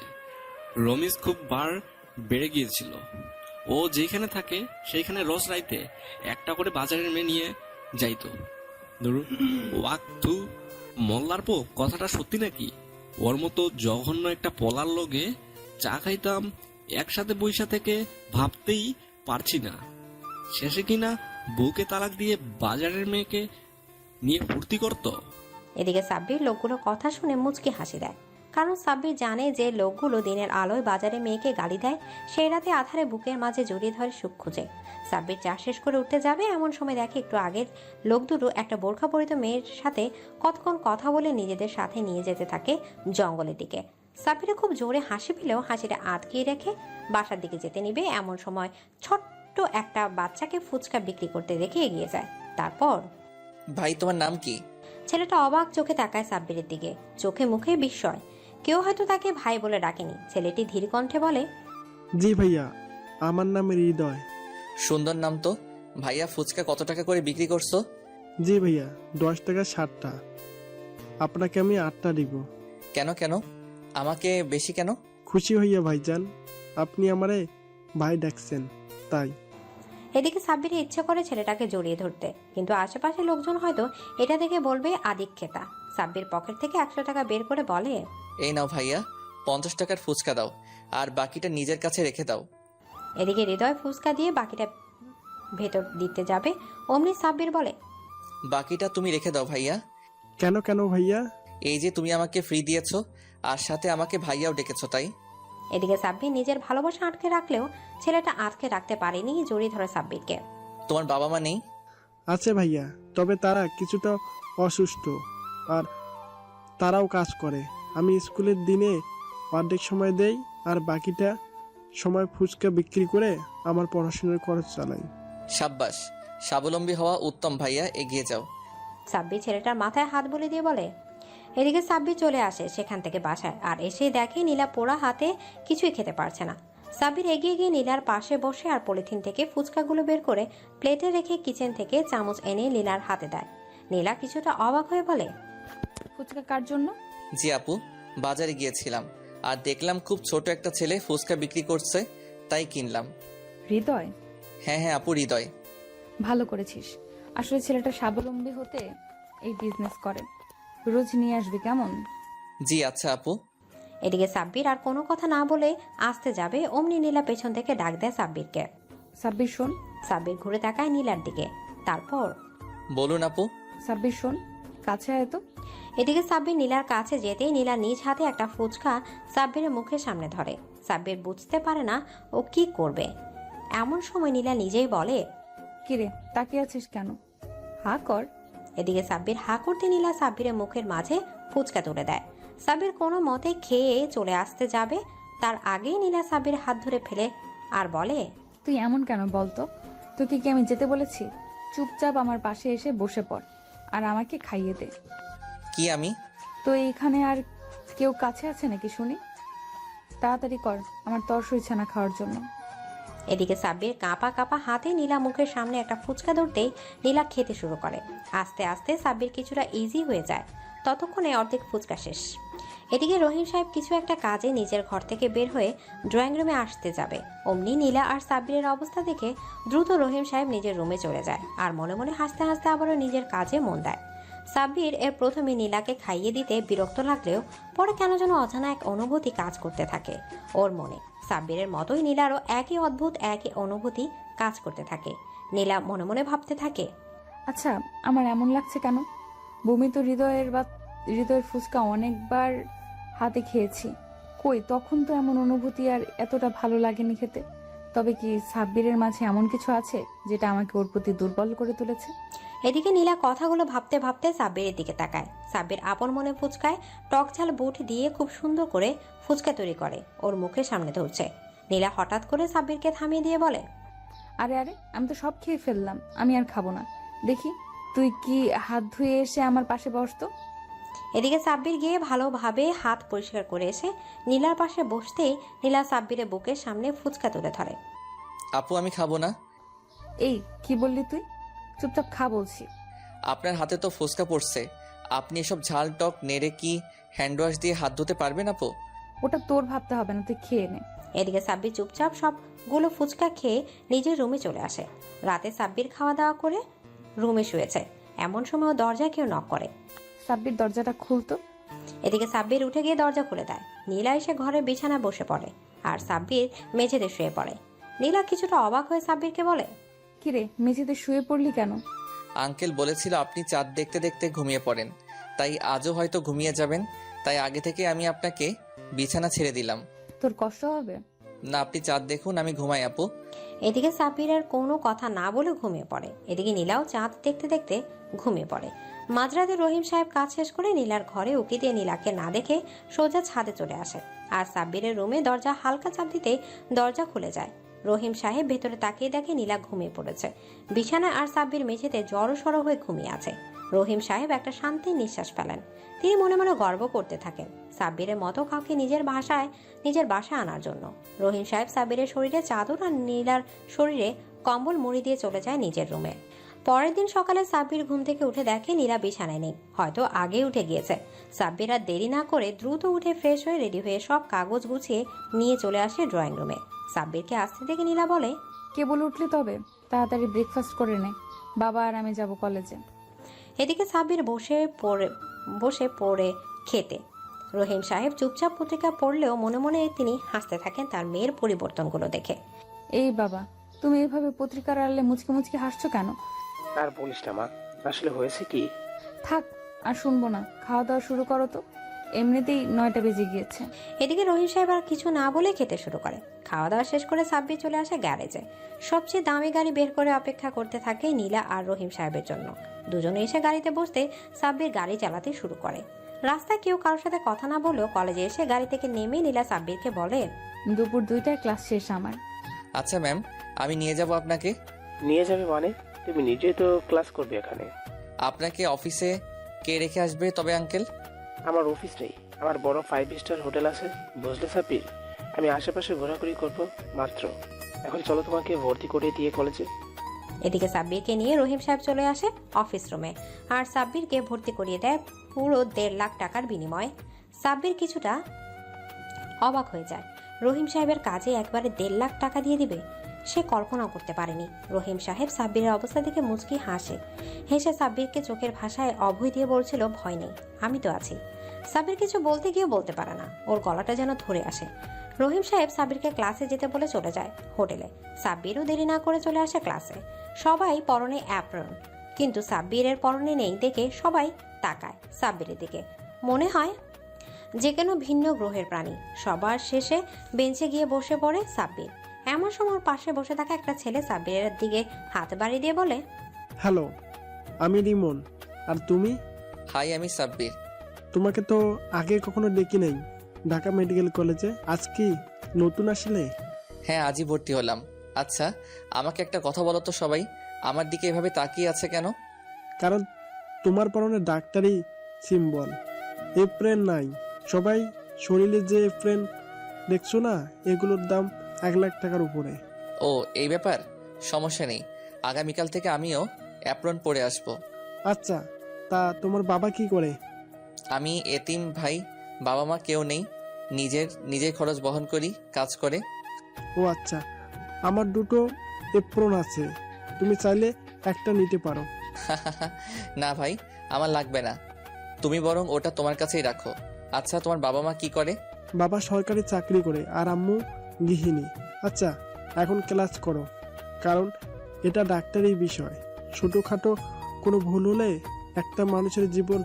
রমিজ খুব বার বেড়ে গিয়েছিল, ও যেখানে থাকে সেইখানে রোজ রাইতে একটা করে বাজারের মেয়ে নিয়ে যাইতো। মল্লার পো, কথাটা সত্যি নাকি? ওর মতো জঘন্য একটা পলার লগে চা খাইতাম একসাথে বৈশা থেকে ভাবতেই পারছি না। শেষে কিনা বউকে তালাক দিয়ে বাজারের মেয়েকে নিয়ে ফুর্তি করত। এদিকে সাব্বির লোকগুলোর কথা শুনে মুচকি হাসি দেয়, কারণ সাব্বির জানে যে লোকগুলো দিনের আলোয় বাজারে মেয়েকে গালি দেয়, সেই রাতে আধারে বুকের মাঝে জড়িয়ে ধরে সুখ খুঁজে। সাব্বির চা শেষ করে উঠতে যাবে, এমন সময় দেখে একটু আগের লোক দুটো একটা বোরখা পরিত মেয়ের সাথে কতক্ষণ কথা বলে নিজেদের সাথে নিয়ে যেতে থাকে জঙ্গলের দিকে। সাব্বিরে খুব জোরে হাসি পেলেও হাসিটা আটকিয়ে রেখে বাসার দিকে যেতে নিবে, এমন সময় ছোট্ট একটা বাচ্চাকে ফুচকা বিক্রি করতে দেখে এগিয়ে যায়। তারপর, ভাই তোমার নাম কি? ছেলেটা অবাক চোখে তাকায় সাব্বিরের দিকে, চোখে মুখে বিস্ময়। কেউ হয়তো তাকে ভাই বলে ডাকেনি। ছেলেটি ধীর কণ্ঠে বলে, জি ভাইয়া, আমার নাম হৃদয়। সুন্দর নাম তো। ভাইয়া ফুচকা কত টাকা করে বিক্রি করছো? জি ভাইয়া, 10 টাকা 60টা। আপনাকে আমি 8টা দিব। কেন কেন? আমাকে বেশি কেন? খুশি হইয়া ভাইজান, আপনি আমারে ভাই ডাকছেন তাই। এদিকে সাব্বিরের ইচ্ছে করে ছেলেটাকে জড়িয়ে ধরতে, কিন্তু আশেপাশে লোকজন হয়তো এটা দেখে বলবে আদিক্ষেতা। সাব্বির পকেট থেকে 100 টাকা বের করে বলে, এই নাও ভাইয়া, 50 টাকার ফুচকা দাও, আর বাকিটা নিজের কাছে রেখে দাও। এদিকে হৃদয় ফুচকা দিয়ে বাকিটা ভেতর দিতে যাবে, অমনি সাব্বির বলে, বাকিটা তুমি রেখে দাও ভাইয়া। কেন কেন ভাইয়া? এই যে তুমি আমাকে ফ্রি দিয়েছো, আর সাথে আমাকে ভাইয়াও ডেকেছো তাই। এদিকে সাব্বির নিজের ভালোবাসা আটকে রাখলেও ছেলেটা আটকে রাখতে পারেনি, জড়িয়ে ধরে সাব্বিরকে। তোমার বাবা মা নেই? আছে ভাইয়া, তবে তারা কিছুটা অসুস্থ আর তারাও কাজ করে। আমি স্কুলের দিনে অর্ধেক সময় দেই আর বাকিটা সময় ফুচকা বিক্রি করে আমার পড়াশোনার খরচ চালাই। সাব্বাস, স্বাবলম্বী হওয়া উত্তম ভাইয়া, এগিয়ে যাও। সাব্বির ছেলেটার মাথায় হাত বুলিয়ে দিয়ে বলে। এদিকে সাব্বির চলে আসে সেখান থেকে বাসায়, আর এসে দেখে নীলা পোড়া হাতে কিছুই খেতে পারছে না। সাব্বির এগিয়ে গিয়ে নীলার পাশে বসে আর পলিথিন থেকে ফুচকাগুলো বের করে প্লেটে রেখে কিচেন থেকে চামচ এনে নীলার হাতে দেয়। নীলা কিছুটা অবাক হয়ে বলে, ফুচকা কার জন্য? জি আপু, বাজারে গিয়েছিলাম আর দেখলাম খুব ছোট একটা ছেলে ফুচকা বিক্রি করছে, তাই কিনলাম। হৃদয়? হ্যাঁ হ্যাঁ আপু, হৃদয়। ভালো করেছিস। আসলে ছেলেটা স্বাবলম্বী হতে এই বিজনেস করে। রোজ নিয়ে আসবি কেমন? জি আচ্ছা আপু। এদিকে সাব্বির আর কোনো কথা না বলে আসতে যাবে, অমনি নীলা পেছন থেকে ডাক দেয় সাব্বিরকে। সাব্বির শোন। সাব্বির ঘুরে তাকায় নীলার দিকে, তারপর বলুন আপু। সাব্বির শোন, কাছে আয় তো। এদিকে সাব্বির নীলার কাছে যেতেই নীলা নিজ হাতে একটা ফুচকা সাব্বিরের মুখের সামনে ধরে। সাব্বির বুঝতে পারে না ও কি করবে। এমন সময় নীলা নিজেই বলে, কিরে তাকিয়ে আছিস কেন? হা কর। এদিকে সাব্বির হা করতে নীলা সাব্বিরের মুখের মাঝে ফুচকা তুলে দেয়। সাব্বির কোনো মতে খেয়ে চলে আসতে যাবে, তার আগেই নীলা সাব্বির হাত ধরে ফেলে আর বলে, তুই এমন কেন বলতো? তোকে কি আমি যেতে বলেছি? চুপচাপ আমার পাশে এসে বসে পড় আর আমাকে খাইয়ে দে। কি আমি? তো এইখানে আর কেউ কাছে আছে নাকি শুনি? তাড়াতাড়ি কর, আমার তর্স হয়েছে না খাওয়ার জন্য। এদিকে সাব্বির কাঁপা কাঁপা হাতে নীলা মুখের সামনে একটা ফুচকা ধরতেই নীলা খেতে শুরু করে। আস্তে আস্তে সাব্বির কিছুটা ইজি হয়ে যায়, ততক্ষণে অর্ধেক ফুচকা শেষ। এদিকে রহিম সাহেব কিছু একটা কাজে নিজের ঘর থেকে বের হয়ে ড্রয়িং রুমে আসতে যাবে, অমনি নীলা আর সাব্বিরের অবস্থা দেখে দ্রুত রহিম সাহেব নিজের রুমে চলে যায় আর মনে মনে হাসতে হাসতে আবারও নিজের কাজে মন দেয়। সাব্বির এর প্রথমে নীলাকে খাইয়ে দিতে বিরক্ত লাগলেও পরে কেন যেন অজানা এক অনুভূতি কাজ করতে থাকে ওর মনে। সাব্বিরের মতোই নীলারও একই অদ্ভুত একই অনুভূতি কাজ করতে থাকে। নীলা মনে মনে ভাবতে থাকে, আচ্ছা আমার এমন লাগছে কেন? বমি তো হৃদয়ের ফুচকা অনেকবার হাতে খেয়েছি, কই তখন তো এমন অনুভূতি আর এতটা ভালো লাগেনি খেতে। তবে কি সাব্বিরের মাঝে এমন কিছু আছে যেটা আমাকে ওর প্রতি দুর্বল করে তুলেছে? এদিকে নীলা কথাগুলো ভাবতে ভাবতে সাব্বিরের দিকে তাকায়। সাব্বির আপন মনে ফুচকায় টক ঝাল বুট দিয়ে খুব সুন্দর করে ফুচকা তৈরি করে ওর মুখের সামনে ধরছে। নীলা হঠাৎ করে সাব্বিরকে থামিয়ে দিয়ে বলে, আরে আরে, আমি তো সব খেয়ে ফেললাম, আমি আর খাবো না। দেখি তুই কি হাত ধুয়ে এসে আমার পাশে বসতো। এদিকে সাব্বির গিয়ে ভালোভাবে হাত পরিষ্কার করে এসে নীলার পাশে বসতেই নীলা সাব্বিরের বুকের সামনে ফুচকা তুলে ধরে। আপু আমি খাবো না। এই কি বললি তুই? চুপচাপ খা বলছি। আপনার হাতে তো ফুচকা পড়ছে, আপনি এসব ঝাল টক নেড়ে কি হ্যান্ড ওয়াশ দিয়ে হাত ধুতে পারবেন আপু? ওটা তোর ভাবতে হবে না, তুই খেয়ে নে। এদিকে সাব্বির চুপচাপ সবগুলো ফুচকা খেয়ে নিজের রুমে চলে আসে। রাতে সাব্বির খাওয়া দাওয়া করে রুমে শুয়েছে, এমন সময় দরজায় কেউ নক করে। সাব্বির দরজাটা খুলতো। এদিকে সাব্বির উঠে গিয়ে দরজা খুলে দেয়। নীলা এসে ঘরে বিছানায় বসে পড়ে আর সাব্বির মেঝেতে শুয়ে পড়ে। নীলা কিছুটা অবাক হয়ে সাব্বিরকে বলে, কিরে মেঝেতে শুয়ে পড়লি কেন? আঙ্কেল বলেছিল আপনি চাঁদ দেখতে দেখতে ঘুমিয়ে পড়েন, তাই আজও হয়তো ঘুমিয়ে যাবেন, তাই আগে থেকে আমি আপনাকে বিছানা ছেড়ে দিলাম। তোর কষ্ট হবে না, আপনি চাঁদ দেখুন, আমি ঘুমাই আপু। এদিকে সাব্বির আর কোনো কথা না বলে ঘুমিয়ে পড়ে। এদিকে নীলাও চাঁদ দেখতে দেখতে ঘুমিয়ে পড়ে। মাঝরাতে রহিম সাহেব কাজ শেষ করে নীলার ঘরে উকি দিয়ে নীলাকে না দেখে সোজা ছাদে চলে আসে আর সাব্বিরের রুমে দরজা হালকা চাপ দিতে দরজা খুলে যায়। রহিম সাহেব ভেতরে তাকিয়ে দেখে নীলা ঘুমিয়ে পড়েছে বিছানায় আর সাব্বির মেঝেতে জড়সড় হয়ে ঘুমিয়ে আছে। রহিম সাহেব একটা শান্তির নিঃশ্বাস ফেলেন। তিনি মনে মনে গর্ব করতে থাকেন সাব্বিরের মতো কাউকে নিজের বাসায় আনার জন্য। রহিম সাহেব সাব্বিরের শরীরে চাদর আর নীলার শরীরে কম্বল মুড়ি দিয়ে চলে যায় নিজের রুমে। পরের দিন সকালে সাব্বির ঘুম থেকে উঠে দেখে নীলা বিছানায় নেই, হয়তো আগে উঠে গিয়েছে। সাব্বির আর দেরি না করে দ্রুত উঠে ফ্রেশ হয়ে রেডি হয়ে সব কাগজ গুছিয়ে নিয়ে চলে আসে ড্রয়িং রুমে। সাব্বিরকে আসতে দেখে নীলা বলে, কে বলে উঠলি? তবে তাড়াতাড়ি ব্রেকফাস্ট করে নে, বাবা আর আমি যাব কলেজে। এদিকে সাব্বির বসে পড়ে খেতে। রহিম সাহেব চুপচাপ পত্রিকা পড়লেও মনে মনে তিনি হাসতে থাকেন তার মেয়ের পরিবর্তনগুলো দেখে। এই বাবা, তুমি এইভাবে পত্রিকার আড়ালে মুচকি মুচকি হাসছো কেন? আর বলিস না মা, আসলে হয়েছে কি। থাক, আর শুনবো না, খাওয়া দাওয়া শুরু করো তো, এমনিতেই 9টা বেজে গিয়েছে। এদিকে রহিম সাহেব আর কিছু না বলে খেতে শুরু করে। খাওয়া দাওয়া শেষ করে সাব্বির চলে আসে গ্যারেজে। সবচেয়ে দামি গাড়ি বের করে অপেক্ষা করতে থাকে নীলা আর রহিম সাহেবের জন্য। দুজনে এসে গাড়িতে বসতে সাব্বির গাড়ি চালাতে শুরু করে। রাস্তায় কেউ কারোর সাথে কথা না বলেও কলেজে এসে গাড়ি থেকে নেমে নীলা সাব্বিরকে বলে, দুপুর 2টায় ক্লাস শেষ আমার। আচ্ছা ম্যাম, আমি নিয়ে যাব আপনাকে। নিয়ে যাবে মানে? তুমি নিজেই তো ক্লাস করবে এখানে। আপনাকে অফিসে কে রেখে আসবে তবে আঙ্কেল? আমার অফিস নেই, আমার বড় 5 স্টার হোটেল আছে, বুঝলে সাব্বির। আমি আশেপাশে ঘোরাঘুরি করব মাত্র। এখন চলো তোমাকে ভর্তি করে দিয়ে কলেজে। এদিকে সাব্বিরকে নিয়ে রহিম সাহেব চলে আসে অফিস রুমে আর সাব্বিরকে ভর্তি করিয়ে দেয় পুরো 1.5 লাখ টাকার বিনিময়ে। সাব্বির কিছুটা অবাক হয়ে যায়। রহিম সাহেবের কাজে একবারে 1.5 লাখ টাকা দিয়ে দিবে, সে কল্পনাও করতে পারেনি। রহিম সাহেব সাব্বিরের অবস্থা দেখে মুচকি হেসে সাব্বিরকে চোখের ভাষায় অভয় দিয়ে বলছিল, ভয় নেই, আমি তো আছি। সাব্বির কিছু বলতে গিয়েও বলতে পারে না, ওর গলাটা যেন ধরে আসে। রহিম সাহেব সাব্বিরকে ক্লাসে যেতে বলে চলে যায় হোটেলে। সাব্বিরও দেরি না করে চলে আসে ক্লাসে। সবাই পরনে অ্যাপ্রন, কিন্তু সাব্বিরের পরনে নেই দেখে সবাই তাকায় সাব্বিরের দিকে, মনে হয় যে কোনো ভিন্ন গ্রহের প্রাণী। সবার শেষে বেঞ্চে গিয়ে বসে পড়ে সাব্বির। এমন সময় পাশে বসে থাকা একটা ছেলে সাব্বিরের দিকে হাত বাড়িয়ে দিয়ে বলে, হ্যালো, আমি রিমন। আর তুমি? হাই, আমি সাব্বির। তোমাকে তো আগে কখনো দেখি নাই ঢাকা মেডিকেল কলেজে, আজ কি নতুন আসলে? হ্যাঁ, আজই ভর্তি হলাম। আচ্ছা, আমাকে একটা কথা বলো তো, সবাই আমার দিকে এভাবে তাকিয়ে আছে কেন? কারণ তোমার পরনে ডাক্তারি সিম্বল, এপ্রেন নাই। সবাই শরীরে যে এপ্রেন দেখছো না, এগুলোর দাম 1 লাখ টাকার উপরে। ও, এই ব্যাপার, সমস্যা নেই। আগামীকাল থেকে আমিও অ্যাপ্রন পরে আসব। আচ্ছা, তা তোমার বাবা কি করে? আমি এতিম ভাই, বাবা মা কেউ নেই, নিজের খরচ বহন করি, কাজ করে। ও আচ্ছা, আমার 2টো এপ্রন আছে, তুমি চাইলে একটা নিতে পারো। না ভাই, আমার লাগবে না, তুমি বরং ওটা তোমার কাছেই রাখো। আচ্ছা, তোমার বাবা মা কি করে? বাবা সরকারি চাকরি করে আর আম্মু গৃহিণী। আচ্ছা, এখন ক্লাস করো, কারণ এটা ডাক্তারি বিষয়। ছোটোখাটো কোনো ভুল হলে একটা মানুষের জীবন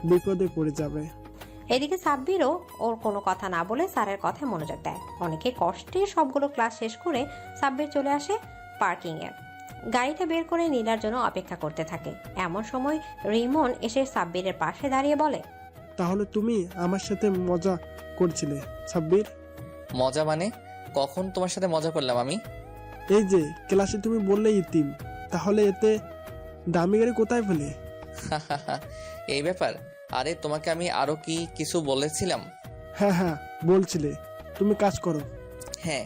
বিপদে পড়ে যাবে। এদিকে সাব্বিরও ওর কোনো কথা না বলে স্যারের কথায় মনোযোগ দেয়। অনেকে কষ্টে সবগুলো ক্লাস শেষ করে সাব্বির চলে আসে পার্কিংয়ে। গাড়িটা বের করে নীলার জন্য অপেক্ষা করতে থাকে। এমন সময় রিমন এসে সাব্বিরের পাশে দাঁড়িয়ে বলে, তাহলে তুমি আমার সাথে মজা করছিলে সাব্বির? মজা মানে? কখন তোমার সাথে মজা করলাম আমি? এই যে ক্লাসে তুমি বললে ইতিম, তাহলে এতে দামি গাড়ি কোথায় পেলে? এই ব্যাপার? আরে তোমাকে আমি আরো কিছু বলেছিলাম? হ্যাঁ, বলছিলে। তুমি কাজ করো। হ্যাঁ,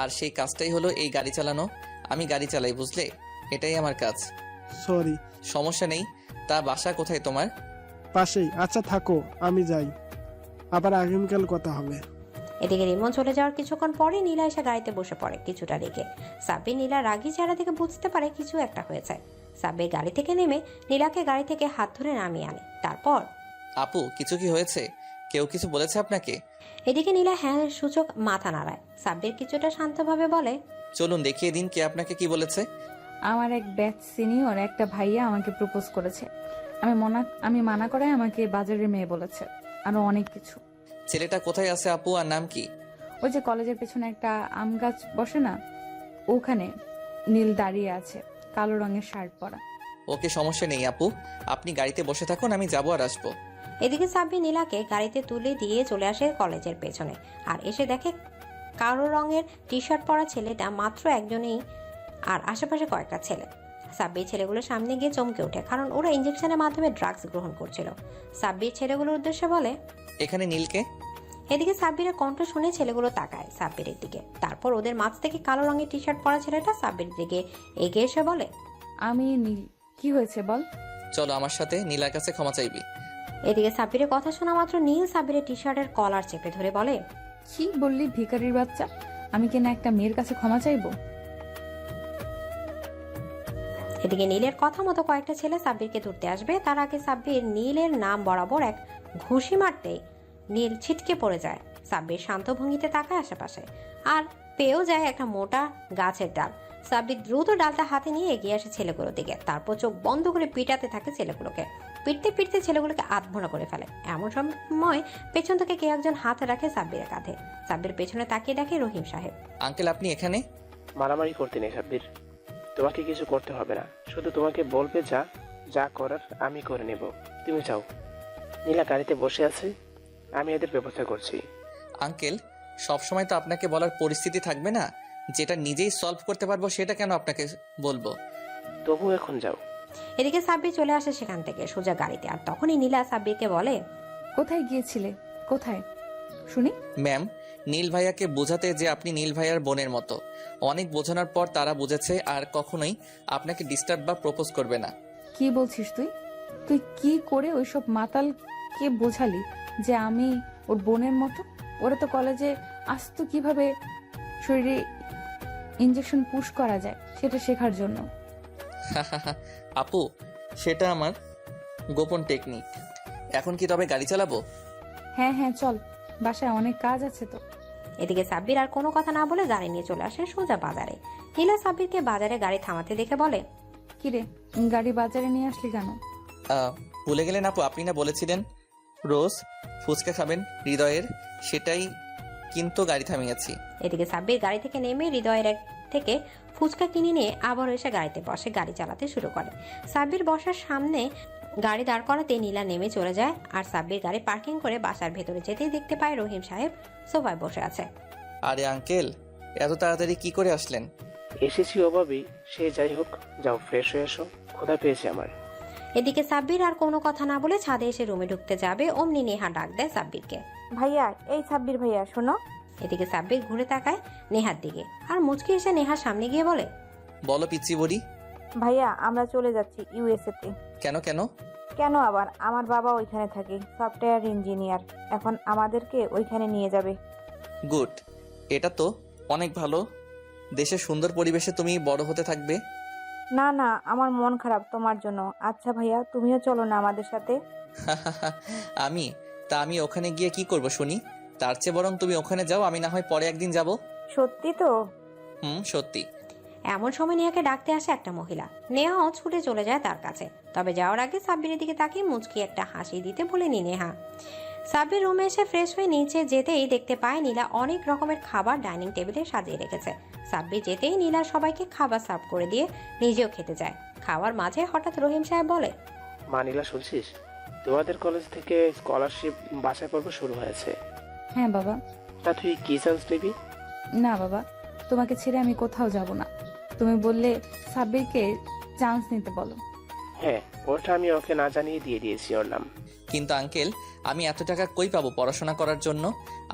আর সেই কাজটাই হলো এই গাড়ি চালানো। আমি গাড়ি চালাই, বুঝলে? এটাই আমার কাজ। সরি। সমস্যা নেই। তা বাসা কোথায় তোমার? পাশেই। আচ্ছা থাকো, আমি যাই, আবার আগামীকাল কথা হবে। এদিকে রিমন চলে যাওয়ার কিছুক্ষণ পরে নীলা এসে গাড়িতে বসে পড়ে কিছুটা রেগে। সাব্বির নীলা রাগী চেহারা থেকে বুঝতে পারে কিছু একটা হয়েছে। সাব্বির গাড়ি থেকে নেমে নীলাকে গাড়ি থেকে হাত ধরে নামিয়ে আনে। তারপর, আপু, কিছু কি হয়েছে? কেউ কিছু বলেছে আপনাকে? এদিকে নীলা হ্যাঁ সূচক মাথা নাড়ায়। সাব্বির কিছুটা শান্তভাবে বলে, চলুন দেখিয়ে দিন কে আপনাকে কি বলেছে। আমার এক ব্যাচ সিনিয়র একটা ভাইয়া আমাকে প্রপোজ করেছে। আমি মানা করায় আমাকে বাজারের মেয়ে বলেছে, আরো অনেক কিছু। ছেলেটা কোথায় আছে আপু, আর নাম কি? ওই যে কলেজের পেছনে একটা আম গাছ বসে না, ওখানে নীল দাঁড়িয়ে আছে, কালো রঙের শার্ট পরা। ওকে, সমস্যা নেই আপু, আপনি গাড়িতে বসে থাকুন, আমি যাবো আর আসবো। এদিকে সাব্বির নীলাকে গাড়িতে তুলে দিয়ে চলে আসে কলেজের পেছনে আর এসে দেখে কালো রঙের টি শার্ট পরা ছেলেটা মাত্র একজনই আর আশেপাশে কয়েকটা ছেলে। সাব্বির ছেলেগুলোর সামনে গিয়ে চমকে ওঠে, কারণ ওরা ইঞ্জেকশনের মাধ্যমে ড্রাগস গ্রহণ করছিল। সাব্বির ছেলেগুলোর উদ্দেশ্যে বলে, এখানে নীলকে? এদিকে সাব্বিরের কণ্ঠ শুনে ছেলেগুলো তাকায় সাব্বিরের দিকে। তারপর ওদের মাঝ থেকে কালো রঙের টি শার্ট পরা ছেলেটা সাব্বিরের দিকে এগিয়ে এসে বলে, আমি নীল। কি হয়েছে বল? চলো আমার সাথে, নীলার কাছে ক্ষমা চাইবি। এদিকে সাব্বিরের কথা শোনা মাত্র নীল সাব্বিরের টি শার্টের কলার চেপে ধরে বলে, কি বললি ভিখারির বাচ্চা? আমি কিনা একটা মেয়ের কাছে ক্ষমা চাইবো? এদিকে নীলের কথা মতো কয়েকটা ছেলে সাব্বিরকে ধরতে আসবে। তার আগে সাব্বির নীলের নাম বরাবর এক ঘুষি মারতেই নীল ছিটকে পড়ে যায়। সাব্বির শান্ত ভঙ্গিতে তাকায় আশেপাশে আর পেয়েও যায় একটা মোটা গাছের ডাল। সাব্বির দ্রুত ডালটা হাতে নিয়ে এগিয়ে আসে ছেলেগুলোর দিকে। তারপর চোখ বন্ধ করে পিটাতে থাকে ছেলেগুলোকে। পিটতে পিটতে ছেলেগুলোকে আধমরা করে ফেলে। এমন সময় পেছন থেকে কে একজন হাত রাখে সাব্বিরের কাঁধে। সাব্বির পেছনে তাকিয়ে দেখে রহিম সাহেব। আঙ্কেল আপনি এখানে? মারামারি করতে নেই সাব্বির, তোমাকে কিছু করতে হবে না, শুধু তোমাকে বলবে যা যা করার আমি করে নেব, তুমি যাও। নীলা গাড়িতে বসে আছে, আমি এদের ব্যবস্থা করছি। আঙ্কেল সবসময় তো আপনাকে বলার পরিস্থিতি থাকবে না, যেটা নিজেই সলভ করতে পারবো সেটা কেন আপনাকে বলবো? তবু এখন যাও। এদিকে সাব্বির চলে আসে সেখান থেকে সোজা গাড়িতে। আর তখনই নীলা সাব্বিরকে বলে, কোথায় গিয়েছিলে? কোথায় শুনি? ম্যাম, নীল ভাইয়াকে বোঝাতে যে আপনি নীল ভাইয়ার বোনের মতো। অনেক বোঝানোর পর তারা বুঝেছে আর কখনোই আপনাকে ডিস্টার্ব বা প্রপোজ করবে না। কি বলছিস তুই? তুই কি করে ওইসব মাতালকে বোঝালি যে আমি ওর বোনের মতো? ওরা তো কলেজে আসতো কিভাবে শরীরে ইঞ্জেকশন পুশ করা যায় সেটা শেখার জন্য। আপু, সেটা আমার গোপন টেকনিক। এখন কি তবে গাড়ি চালাবো? হ্যাঁ হ্যাঁ চল, বাসায় অনেক কাজ আছে তো। এদিকে সাব্বির আর কোনো কথা না বলে গাড়ি নিয়ে চলে আসে সোজা বাজারে। নীলা সাব্বিরকে বাজারে গাড়ি থামাতে দেখে বলে, কিরে গাড়ি বাজারে নিয়ে আসলি কেন? ভুলে গেলেন আপু, আপনি না বলেছিলেন রোজ ফুচকা খাবেন হৃদয়ের, সেটাই কিন্তু গাড়ি থামিয়েছি। এদিকে সাব্বির গাড়ি থেকে নেমে হৃদয়ের এক থেকে ফুচকা কিনে নিয়ে আবার এসে গাড়িতে বসে গাড়ি চালাতে শুরু করে। সাব্বির বসার সামনে গাড়ি দাঁড় করাতে নীলা নেমে চলে যায়। আর সাব্বির গাড়ি পার্কিং করে বাসার ভেতরে যেতেই দেখতে পায় রহিম সাহেব সোফায় বসে আছে। আরে আঙ্কেল, এত তাড়াতাড়ি কি করে আসলেন? এসেছি অভাবেই, সে যাই হোক, যাও ফ্রেশ হয়ে এসো, ক্ষুধা পেয়েছে আমার। এদিকে সাব্বির আর কোনো কথা না বলে ছাদে এসে রুমে ঢুকতে যাবে, অমনি নেহা ডাক দেয় সাব্বিরকে। ভাইয়া, এই সাব্বির ভাইয়া শোনো। এদিকে সাব্বির ঘুরে তাকায় নেহার দিকে আর মুচকি এসে নেহার সামনে গিয়ে বলে, বলো পিচ্চি বড়ি। ভাইয়া, আমরা চলে যাচ্ছি ইউএসএ তে। কেন কেন? কেন আবার? আমার বাবা ওইখানে থাকে, সফটওয়্যার ইঞ্জিনিয়ার। এখন আমাদেরকে ওইখানে নিয়ে যাবে। গুড, এটা তো অনেক ভালো। দেশের সুন্দর পরিবেশে তুমি বড় হতে থাকবে। না না, আমার মন খারাপ তোমার জন্য। আচ্ছা ভাইয়া, তুমিও চলো না আমাদের সাথে। আমি ওখানে গিয়ে কি করব শুনি? তার চেয়ে বরং তুমি ওখানে যাও, আমি না হয় পরে একদিন যাব। সত্যি তো? সত্যি। এমন সময় নেহাকে ডাকতে আসে একটা মহিলা। নেহাও ছুটে চলে যায় তার কাছে। তবে যাওয়ার আগে সাব্বিরের দিকে তাকিয়ে মুচকি একটা হাসি দিতে ভুলেনি নেহা। সাব্বির রুমে এসে ফ্রেশ হয়ে নিচে যেতেই দেখতে পায় নীলা অনেক রকমের খাবার ডাইনিং টেবিলে সাজিয়ে রেখেছে। সাব্বির যেতেই নীলা সবাইকে খাবার সার্ভ করে দিয়ে নিজেও খেতে যায়। খাওয়ার মাঝে হঠাৎ রহিম সাহেব বলে, মা নীলা, শুনছিস তোমাদের কলেজ থেকে স্কলারশিপ বাছাই পর্ব শুরু হয়েছে? হ্যাঁ বাবা। তা তুই কি চান্স নিবি? না বাবা, তোমাকে ছেড়ে আমি কোথাও যাব না। তুমি বললে সাব্বিরকে চান্স নিতে বলো। হ্যাঁ, ওটা আমি ওকে না জানিয়ে দিয়ে দিয়েছি ওর নাম। কিন্তু আঙ্কেল, আমি এত টাকা কই পাবো পড়াশোনা করার জন্য?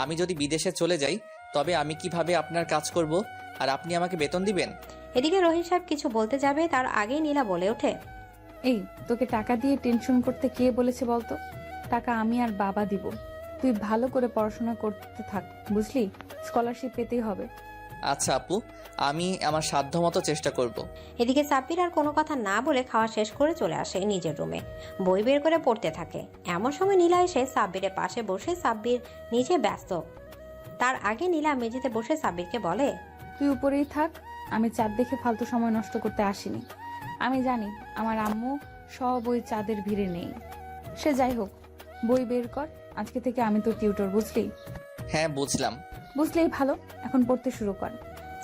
আমি যদি বিদেশে চলে যাই তবে আমি কিভাবে আপনার কাজ করব আর আপনি আমাকে বেতন দিবেন? এদিকে রহিম সাহেব কিছু বলতে যাবে তার আগেই নীলা বলে ওঠে, এই তোকে টাকা দিয়ে টেনশন করতে কে বলেছে বলতো? টাকা আমি আর বাবা দিব। তুই ভালো করে পড়াশোনা করতে থাক, বুঝলি? স্কলারশিপ পেতেই হবে। আচ্ছা আপু, আমি আমার সাধ্যমতো চেষ্টা করব। এদিকে সাব্বির আর কোনো কথা না বলে খাওয়া শেষ করে চলে আসে নিজের রুমে। বই বের করে পড়তে থাকে। এমন সময় নীলা এসে সাব্বিরের পাশে বসে সাব্বির নিজে ব্যস্ত। তার আগে নীলা মেঝেতে বসে সাব্বিরকে বলে, তুই উপরেই থাক, আমি চাঁদ দেখে ফালতু সময় নষ্ট করতে আসিনি। আমি জানি আমার আম্মু সব ওই চাঁদের ভিড়ে নেই। সে যাই হোক, বই বের কর। আজকে থেকে আমি তোর টিউটর, বুঝলি? হ্যাঁ বুঝলাম। বুঝলেই ভালো, এখন পড়তে শুরু কর।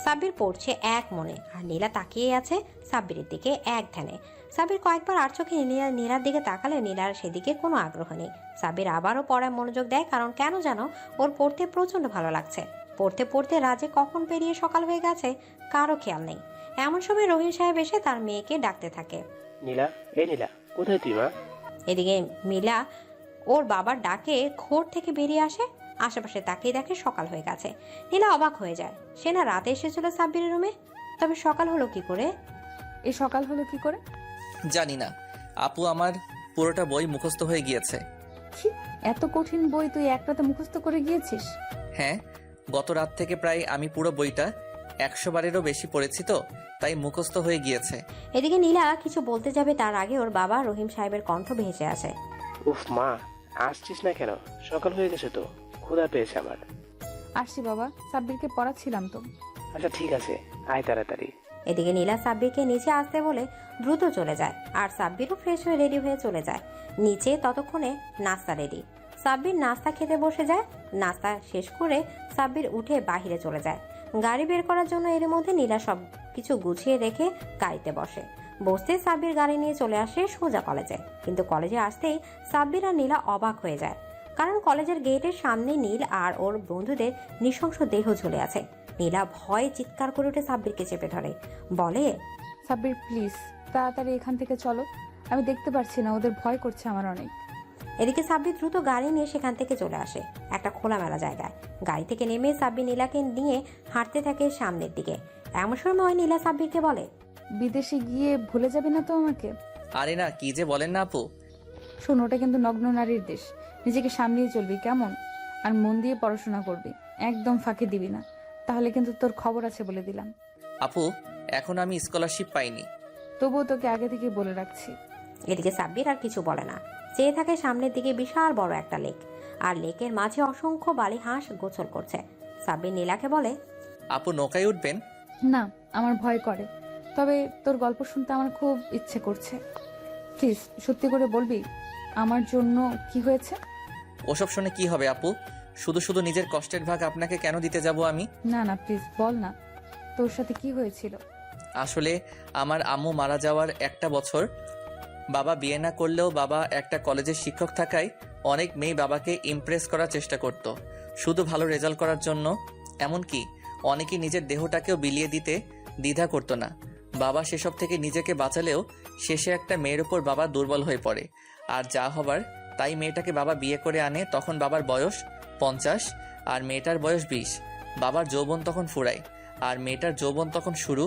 সাব্বির পড়ছে এক মনে আর নীলা তাকিয়ে আছে সাব্বিরের দিকে এক ধ্যানে। সাব্বির কয়েকবার আর চোখে নীলার দিকে তাকালে নীলার সেদিকে কোনো আগ্রহ নেই। সাব্বির আবারও পড়ায় মনোযোগ দেয়, কারণ কেন জানো ওর পড়তে প্রচন্ড ভালো লাগছে। পড়তে পড়তে রাজে কখন পেরিয়ে সকাল হয়ে গেছে কারো খেয়াল নেই। এমন সময় রহিম সাহেব এসে তার মেয়েকে ডাকতে থাকে, নীলা, এই নীলা, কোথায় তুই মা? এদিকে মিলা ওর বাবার ডাকে ঘোর থেকে বেরিয়ে আসে আশেপাশে তাকিয়ে দেখে সকাল হয়ে গেছে। নীলা অবাক হয়ে যায়। সে না রাতে এসেছিল সাব্বিরের রুমে, তবে সকাল হলো কি করে? এই সকাল হলো কি করে? জানি না আপু, আমার পুরোটা বই মুখস্থ হয়ে গিয়েছে। কি, এত কঠিন বই তুই একটাতে মুখস্থ করে গিয়েছিস? হ্যাঁ, গত রাত থেকে প্রায় আমি পুরো বইটা 100 বারেরও বেশি পড়েছি, তো তাই মুখস্থ হয়ে গিয়েছে। এদিকে নীলা কিছু বলতে যাবে তার আগে ওর বাবা রহিম সাহেবের কণ্ঠ ভেসে আসে। উফ মা, আসছিস না কেন? সকাল হয়ে গেছে তো, ক্ষুধা পেয়েছে আমার। আসছি বাবা, সাব্বিরকে পড়াচ্ছিলাম তো। আচ্ছা ঠিক আছে, আয় তাড়াতাড়ি। এদিকে নীলা সাব্বিরকে নিচে আসতে বলে দ্রুত চলে যায়, আর সাব্বিরও ফ্রেশ হয়ে রেডি হয়ে চলে যায় নিচে। ততক্ষণে নাস্তা রেডি। সাব্বির নাস্তা খেতে বসে যায়। নাস্তা শেষ করে সাব্বির উঠে বাহিরে চলে যায় গাড়ি বের করার জন্য। এর মধ্যে নীলা সব কিছু গুছিয়ে রেখে গাড়িতে বসে। বসতে সাব্বির গাড়ি নিয়ে চলে আসে সোজা কলেজে। কিন্তু কলেজে আসতেই সাব্বির আর নীলা অবাক হয়ে যায়, কারণ কলেজের গেটের সামনে নীল আর ওর বন্ধুদের নৃশংস দেহ ঝুলে আছে। নীলা ভয়ে চিৎকার করে উঠে সাব্বিরকে চেপে ধরে, বলে, সাব্বির প্লিজ তাড়াতাড়ি এখান থেকে চলো, আমি দেখতে পারছি না, ওদের ভয় করছে আমার অনেক। এদিকে সাব্বির দ্রুত গাড়ি নিয়ে সেখান থেকে চলে আসে একটা খোলামেলা জায়গায়। গাড়ি থেকে নেমে সাব্বির নীলাকে নিয়ে হাঁটতে থাকে সামনের দিকে। এমন সময় নীলা সাব্বিরকে বলে, বিদেশে গিয়ে ভুলে যাবে না তো আমাকে? আরে না, কি যে বলেন না আপু। শোন, ওটা কিন্তু নগ্ন নারীর দেশ, নিজেকে সামলিয়ে চলবি কেমন? আর মন দিয়ে পড়াশোনা করবি, একদম ফাঁকি দিবি না, তাহলে কিন্তু তোর খবর আছে বলে দিলাম। আপু, এখন আমি স্কলারশিপ পাইনি। তবুও তোকে আগে থেকে বলে রাখছি। এদিকে সাব্বির আর কিছু বলে না, চেয়ে থাকে সামনের দিকে বিশাল বড় একটা লেক, আর লেকের মাঝে অসংখ্য বালি হাঁস গোসল করছে। সাব্বির নীলাকে বলে, আপু নৌকায় উঠবেন? না, আমার ভয় করে, তবে তোর গল্প শুনতে আমার খুব ইচ্ছে করছে। প্লিজ সত্যি করে বলবি আমার জন্য কি হয়েছে? ওসব শুনে কি হবে আপু? শুধু শুধু নিজের কষ্টের ভাগ আপনাকে কেন দিতে যাব আমি? না না, প্লিজ বল না, তোর সাথে কি হয়েছিল? আসলে আমার আম্মু মারা যাওয়ার 1 বছর, বাবা বিয়ে না করলেও বাবা একটা কলেজের শিক্ষক থাকায় অনেক মেয়ে বাবাকে ইমপ্রেস করার চেষ্টা করত, শুধু ভালো রেজাল্ট করার জন্য। এমনকি অনেকেই নিজের দেহটাকেও বিলিয়ে দিতে দ্বিধা করতো না। বাবা সেসব থেকে নিজেকে বাঁচালেও শেষে একটা মেয়ের উপর বাবা দুর্বল হয়ে পড়ে, আর যা হবার তাই মেয়েটাকে বাবা বিয়ে করে আনে। তখন বাবার বয়স 50 আর মেয়েটার বয়স 20। বাবার যৌবন তখন ফুরায় আর মেয়েটার যৌবন তখন শুরু।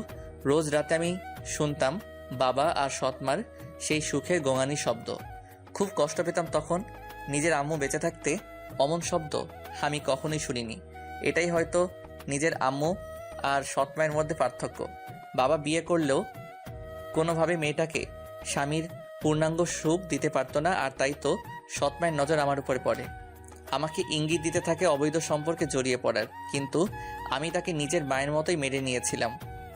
রোজ রাতে আমি শুনতাম বাবা আর সৎমার সেই সুখের গোঙানি শব্দ। খুব কষ্ট পেতাম তখন। নিজের আম্মু বেঁচে থাকতে অমন শব্দ আমি কখনোই শুনিনি। এটাই হয়তো নিজের আম্মু আর সৎমায়ের মধ্যে পার্থক্য। বাবা বিয়ে করলেও কোনোভাবে মেয়েটাকে স্বামীর পূর্ণাঙ্গ সুখ দিতে পারতো না, আর তাই তো সৎমায়ের নজর আমার উপরে পড়ে। আমাকে ইঙ্গিত দিতে থাকে অবৈধ সম্পর্কে জড়িয়ে পড়ার, কিন্তু আমি তাকে নিজের মায়ের মতোই মেনে নিয়েছিলাম।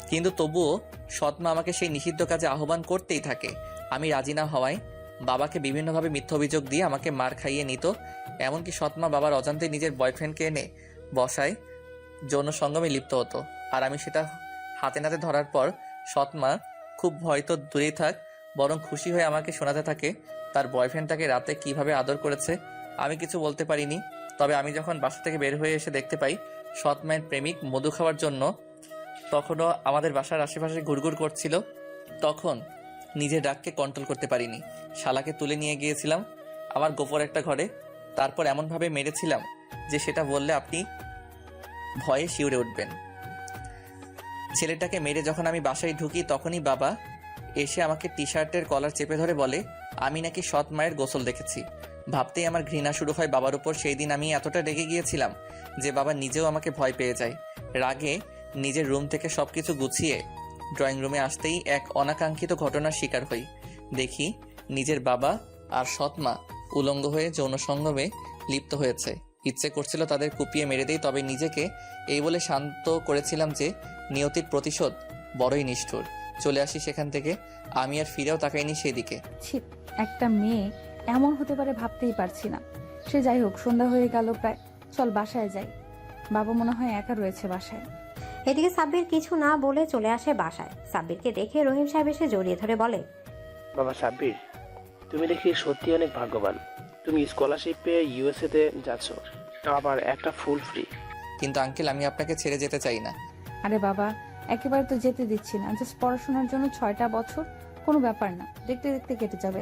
কিন্তু তবুও সৎমা আমাকে সেই নিষিদ্ধ কাজে আহ্বান করতেই থাকে। আমি রাজি না হওয়ায় বাবাকে বিভিন্নভাবে মিথ্যা অভিযোগ দিয়ে আমাকে মার খাইয়ে নিত। এমনকি সৎমা বাবার অজান্তে নিজের বয়ফ্রেন্ডকে এনে বসায় যৌন সঙ্গমে লিপ্ত হতো, আর আমি সেটা হাতে নাতে ধরার পর সৎমা খুব হয়তো দূরেই থাক, বরং খুশি হয়ে আমাকে শোনাতে থাকে তার বয়ফ্রেন্ড তাকে রাতে কিভাবে আদর করেছে। আমি কিছু বলতে পারিনি। তবে আমি যখন বাসা থেকে বের হয়ে এসে দেখতে পাই সৎমায়ের প্রেমিক মধু খাওয়ার জন্য তখনও আমাদের বাসার আশেপাশে ঘুরঘুর করছিল, তখন নিজের রাগকে কন্ট্রোল করতে পারিনি। শালাকে তুলে নিয়ে গিয়েছিলাম আমার গোপর একটা ঘরে, তারপর এমনভাবে মেরেছিলাম যে সেটা বললে আপনি ভয়ে শিউরে উঠবেন। ছেলেটাকে মেরে যখন আমি বাসায় ঢুকি তখনই বাবা এসে আমাকে টি শার্টের কলার চেপে ধরে বলে আমি নাকি সৎ মায়ের গোসল দেখেছি। ভাবতেই আমার ঘৃণা শুরু হয় বাবার উপর। সেই দিন আমি এতটা রেগে গিয়েছিলাম যে বাবা নিজেও আমাকে ভয় পেয়ে যায়। রাগে নিজের রুম থেকে সবকিছু গুছিয়ে ড্রয়িং রুমে আসতেই এক অনাকাঙ্ক্ষিত ঘটনার শিকার হই। দেখি নিজের বাবা আর সৎমা উলঙ্গ হয়ে যৌন সঙ্গমে লিপ্ত হয়েছে। ইচ্ছে করছিল তাদের কুপিয়ে মেরে দেই, তবে নিজেকে এই বলে শান্ত করেছিলাম যে নিয়তির প্রতিশোধ বড়ই নিষ্ঠুর। চলে আসি সেখান থেকে। আমি আর ফিরেও তাকাইনি সেদিকে। ছি, একটা মেয়ে এমন হতে পারে ভাবতেই পারছি না। সে যাই হোক, সন্ধ্যা হয়ে গেল প্রায়, চল বাসায় যাই। বাবা মনে হয় একা রয়েছে বাসায়। এদিকে সাব্বির কিছু না বলে চলে আসে বাসায়। সাব্বিরকে দেখে রহিম সাহেব এসে জড়িয়ে ধরে বলে, বাবা সাব্বির, তুমি দেখি সত্যি অনেক ভাগ্যবান। তুমি স্কলারশিপ পেয়ে ইউএসএ তে যাচ্ছ, তাও আবার একটা ফুল ফ্রি। কিন্তু আঙ্কেল, আমি আপনাকে ছেড়ে যেতে চাই না। আরে বাবা, একেবারে তো যেতে দিচ্ছি না, জাস্ট পড়াশোনার জন্য 6টা বছর, কোনো ব্যাপার না, দেখতে দেখতে কেটে যাবে।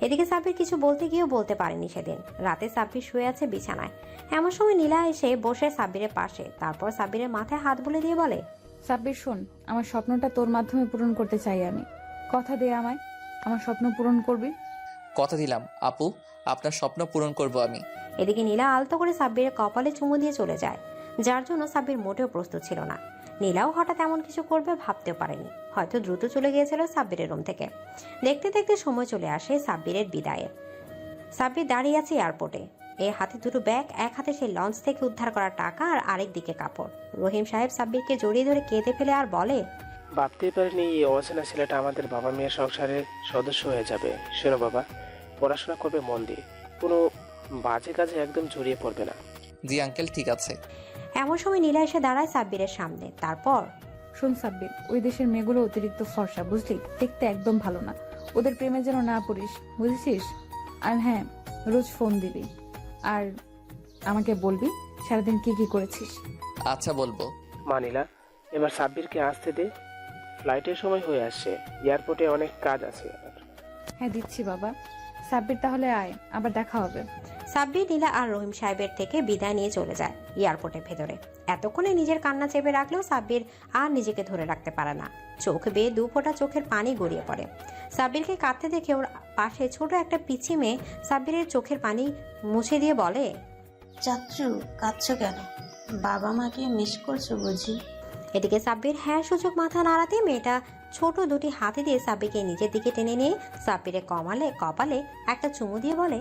এদিকে সাব্বির কিছু বলতে গিয়েও বলতে পারেনি সেদিন রাতে। সাব্বির শুয়ে আছে বিছানায়। এমন সময় নীলা এসে বসে সাব্বিরের পাশে, তারপর সাব্বিরের মাথায় হাত বুলিয়ে দিয়ে বলে, সাব্বির শোন, আমার স্বপ্নটা তোর মাধ্যমে পূরণ করতে চাই আমি। কথা দে আমায়, আমার স্বপ্ন পূরণ করবি। কথা দিলাম আপু, আপনার স্বপ্ন পূরণ করব আমি। এদিকে নীলা আলতো করে সাব্বিরের কপালে চুমু দিয়ে চলে যায়, যার জন্য সাব্বির মোটেও প্রস্তুত ছিল না। নীলাও হঠাৎ এমন কিছু করবে ভাবতেও পারেনি। হয়তো দ্রুত চলে গিয়েছিল সাব্বিরের রুম থেকে। দেখতে দেখতে সময় চলে আসে সাব্বিরের বিদায়ের। সাব্বির দাঁড়িয়ে আছে এয়ারপোর্টে, এর হাতে দুটো ব্যাগ, এক হাতে সেই লঞ্চ থেকে উদ্ধার করা টাকা আর আরেক দিকে কাপড়। রহিম সাহেব সাব্বিরকে জড়িয়ে ধরে কেঁদে ফেলে আর বলে, ভাবতেই পারিনি এই অচেনা ছেলেটা আমাদের বাবা মেয়ের সংসারের সদস্য হয়ে যাবে। শোনো বাবা, পড়াশোনা করবে মন দিয়ে, কোনো বাজে কাজে একদম জড়িয়ে পড়বে না। জি আঙ্কেল, ঠিক আছে। এমন সময় নীলা এসে দাঁড়ায় সাব্বিরের সামনে। তারপর, শোন সাব্বির, ওই দেশের মেয়েগুলো অতিরিক্ত ফর্সা, বুঝলি? দেখতে একদম ভালো না। ওদের প্রেমে যেন না পড়িস, বুঝেছিস? আর হ্যাঁ, রোজ ফোন দিবি আর আমাকে বলবি সারাদিন কি কি করেছিস। আচ্ছা বলবো। মানিলা, এবার সাব্বিরকে আসতে দে, ফ্লাইটের সময় হয়ে আসছে, এয়ারপোর্টে অনেক কাজ আছে। হ্যাঁ দিচ্ছি বাবা। সাব্বির তাহলে আয়, আবার দেখা হবে। সাব্বির নীলা আর রহিম সাহেবের থেকে বিদায় নিয়ে চলে যায় এয়ারপোর্টের ভেতরে। এতক্ষণে নিজের কান্না চেপে রাখলেও সাব্বির আর নিজেকে ধরে রাখতে পারে না। চোখ বেয়ে দু ফোঁটা চোখের পানি গড়িয়ে পড়ে। সাব্বিরকে কাঁদতে দেখে ওর পাশে ছোট একটা পিচ্চি মেয়ে সাব্বিরের চোখের পানি মুছে দিয়ে বলে, চাচ্চু, কাঁদছো কেন? বাবা মাকে মিস করছো বুঝি? এদিকে সাব্বির হ্যাঁ সূচক মাথা নাড়াতে মেয়েটা ছোট দুটি হাতে দিয়ে সাব্বিরকে নিজের দিকে টেনে নিয়ে সাব্বিরের কপালে একটা চুমু দিয়ে বলে,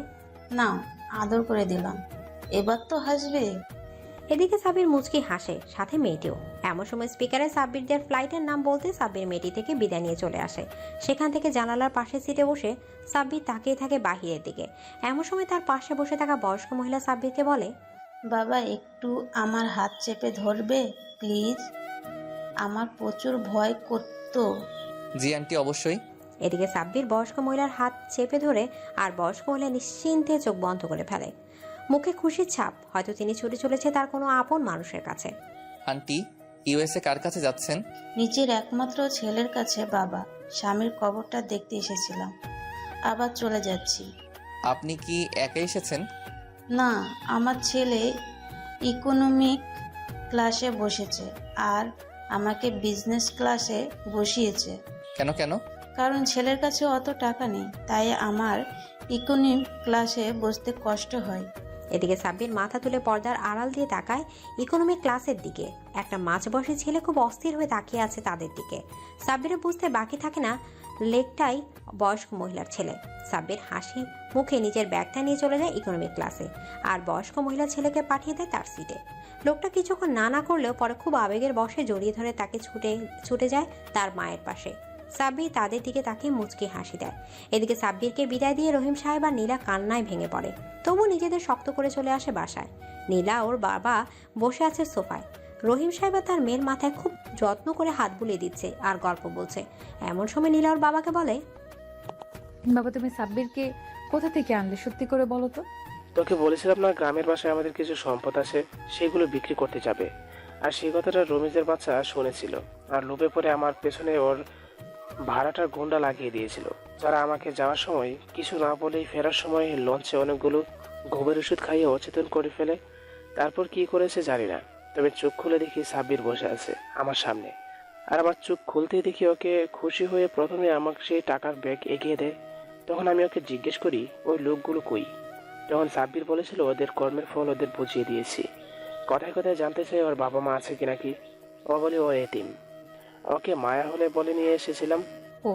নাও, আদর করে দিলাম, এবার তো হাসবে। এদিকে সাব্বির মুচকি হাসে, সাথে মেয়েটিও। এমন সময় স্পিকারে সাব্বিরদের ফ্লাইটের নাম বলতে সাব্বির মেয়েটি থেকে বিদায় নিয়ে চলে আসে। সেখান থেকে জানালার পাশে সিটে বসে সাব্বির তাকিয়ে থাকে বাহিরের দিকে। এমন সময় তার পাশে বসে থাকা বয়স্ক মহিলা সাব্বিরকে বলে, বাবা একটু আমার হাত চেপে ধরবে প্লিজ? আমার প্রচুর ভয় করতো। জি আন্টি, অবশ্যই। এদিকে সাব্বির বয়স্ক মহিলার হাত চেপে ধরে আর বয়স্ক মহিলা নিশ্চিন্তে চোখ বন্ধ করে ফেলে। মুখে খুশির ছাপ, হয়তো তিনি ছুটে চলেছে তার কোনো আপন মানুষের কাছে। আন্টি, ইউএসএ কার কাছে যাচ্ছেন? নিজের একমাত্র ছেলের কাছে বাবা। স্বামীর কবরটা দেখতে এসেছিলাম, আবার চলে যাচ্ছি। আপনি কি একা এসেছেন? না, আমার ছেলে ইকোনমিক ক্লাসে বসেছে আর আমাকে বিজনেস ক্লাসে বসিয়েছে। কেন কেন? কারণ ছেলের কাছে অত টাকা নেই, তাই আমার ইকোনমিক ক্লাসে বসতে কষ্ট হয়। এদিকে সাব্বির মাথা তুলে পর্দার আড়াল দিয়ে তাকায় ইকোনমিক ক্লাসের দিকে। একটা মাঝবয়সী ছেলে খুব অস্থির হয়ে তাকিয়ে আছে তাদের দিকে। সাব্বিরের বুঝতে বাকি থাকে না লেকটাই বয়স্ক মহিলার ছেলে। সাব্বির হাসি মুখে নিজের ব্যাগটা নিয়ে চলে যায় ইকোনমিক ক্লাসে আর বয়স্ক মহিলা ছেলেকে পাঠিয়ে দেয় তার সিটে। লোকটা কিছুক্ষণ না করলেও পরে খুব আবেগের বশে জড়িয়ে ধরে তাকে ছুটে যায় তার মায়ের পাশে। সাব্বির তাদের দিকে তাকে মুচকি হাসি দেয়। এদিকে সাব্বিরকে বিদায় দিয়ে রহিম সাহেব আর নীলা কান্নায় ভেঙে পড়ে। তবু নিজেদের শক্ত করে চলে আসে বাসায়। নীলা ওর বাবা বসে আছে সোফায়। রহিম সাহেব তার মেয়ের মাথায় খুব যত্ন করে হাত বুলিয়ে দিচ্ছে আর গল্প বলছে। এমন সময় নীলা ওর বাবাকে বলে, বাবা তুমি সাব্বিরকে কোথা থেকে আনলে, সত্যি করে বলো তো। তোকে বলেছিলাম না, গ্রামের বাসায় আমাদের কিছু সম্পদ আছে, সেগুলো বিক্রি করতে যাবে। আর সেই কথাটা রমিজের বাচ্চা শুনেছিল আর লোভে পড়ে আমার পেছনে ওর ভাড়াটার গুন্ডা লাগিয়ে দিয়েছিল, যারা আমাকে যাওয়ার সময় কিছু না বলেই ফেরার সময় লঞ্চে অনেকগুলো ঘুমের ওষুধ খাইয়ে অচেতন করে ফেলে। তারপর কি করেছে জানি না, তবে চোখ খুলে দেখি সাব্বির বসে আছে আমার সামনে। আর আমার চোখ খুলতেই দেখি ওকে খুশি হয়ে প্রথমে আমাকে সেই টাকার ব্যাগ এগিয়ে দেয়। তখন আমি ওকে জিজ্ঞেস করি ওই লোকগুলো কই। তখন সাব্বির বলেছিল ওদের কর্মের ফল ওদের বুঝিয়ে দিয়েছি। কথায় কথায় জানতে চাই ওর বাবা মা আছে কি নাকি। ও বলে ও এতিম, ওকে মায়া হলে বলে নিয়ে এসেছিলাম। ও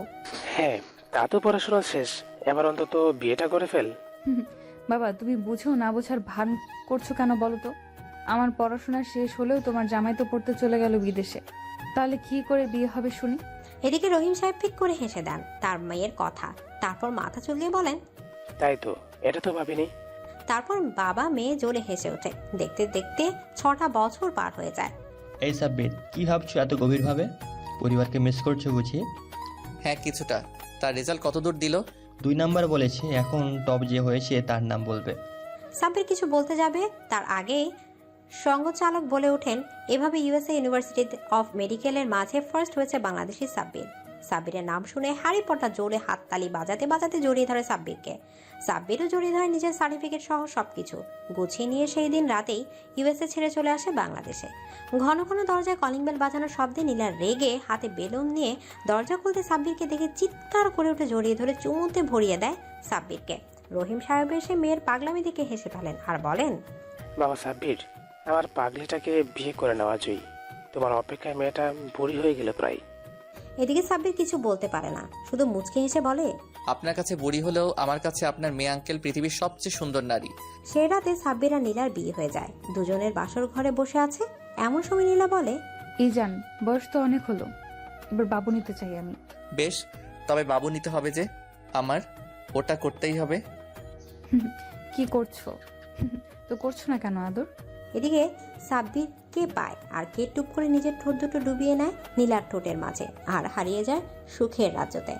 হ্যাঁ, তা তো পড়াশোনা শেষ, এবার অন্তত বিয়েটা করে ফেল। বাবা তুমি বুঝো না বোঝার ভান করছো কেন বলো তো? আমার পড়াশোনা শেষ হলেও তোমার জামাই তো পড়তে চলে গেল বিদেশে, তাহলে কি করে বিয়ে হবে শুনি? এদিকে রহিম সাহেব ঠিক করে হেসে দেন তার মেয়ের কথা। তারপর মাথা চুলিয়ে বলেন, তাই তো, এটা তো ভাবিনি। তারপর বাবা মেয়ে জোরে হেসে ওঠে। দেখতে দেখতে 6টা বছর পার হয়ে যায়। এই সাব্বির, কি ভাবছো এত গভীরভাবে? পরিবারকে মিস করছো বুঝি? হ্যাঁ কিছুটা। তার রেজাল্ট কত দূর দিল? 2 নাম্বার বলেছে, এখন টপ যে হয়েছে তার নাম বলবে। সাব্বির কিছু বলতে যাবে তার আগেই সঙ্গচালক বলে ওঠেন, এভাবে ইউএসএ ইউনিভার্সিটি অফ মেডিকেলের মাঝে ফার্স্ট হয়েছে বাংলাদেশি সাব্বির। সাব্বিরের নাম শুনে হ্যারি পটার জোরে হাততালি বাজাতে বাজাতে জড়িয়ে ধরে সাব্বিরকে। সাব্বিরও জড়িয়ে ধরে নিজের সার্টিফিকেট সহ সবকিছু গুছিয়ে নিয়ে সেই দিন রাতেই ইউএসএ ছেড়ে চলে আসে বাংলাদেশে। ঘন ঘন দরজায় কলিং বেল বাজানোর শব্দে নীলা রেগে হাতে বেলুন নিয়ে দরজা খুলতে সাব্বিরকে দেখে চিৎকার করে উঠে জড়িয়ে ধরে চুমুতে ভরিয়ে দেয় সাব্বিরকে। রহিম সাহেব এসে মেয়ের পাগলামি দেখে হেসে ফেলেন আর বলেন, বাবা সাব্বির, আমার পাগলিটাকে বিয়ে করে নেওয়া জয়ী। তোমার অপেক্ষায় মেয়েটা বুড়ি হয়ে গেল প্রায়। এদিকে সাব্বির কিছু বলতে পারে না, শুধু মুচকে হেসে বলে, আপনার কাছে বুড়ি হলেও আমার কাছে আপনার মেয়ে আঙ্কেল পৃথিবীর সবচেয়ে সুন্দর নারী। সেই রাতে সাব্বির আর নীলার বিয়ে হয়ে যায়। দুজনের বাসর ঘরে বসে আছে। এমন সময় নীলা বলে, ইজান, বয়স তো অনেক হলো, এবার বাবু নিতে চাই আমি। বেশ, তবে বাবু নিতে হবে যে আমার, ওটা করতেই হবে। কি করছো? তো করছো না কেন আদর? এদিকে সাব্বির কে পায় আর কে টুপ করে নিজের ঠোঁট দুটো ডুবিয়ে নেয় নীলার ঠোঁটের মাঝে আর হারিয়ে যায় সুখের রাজ্যতে।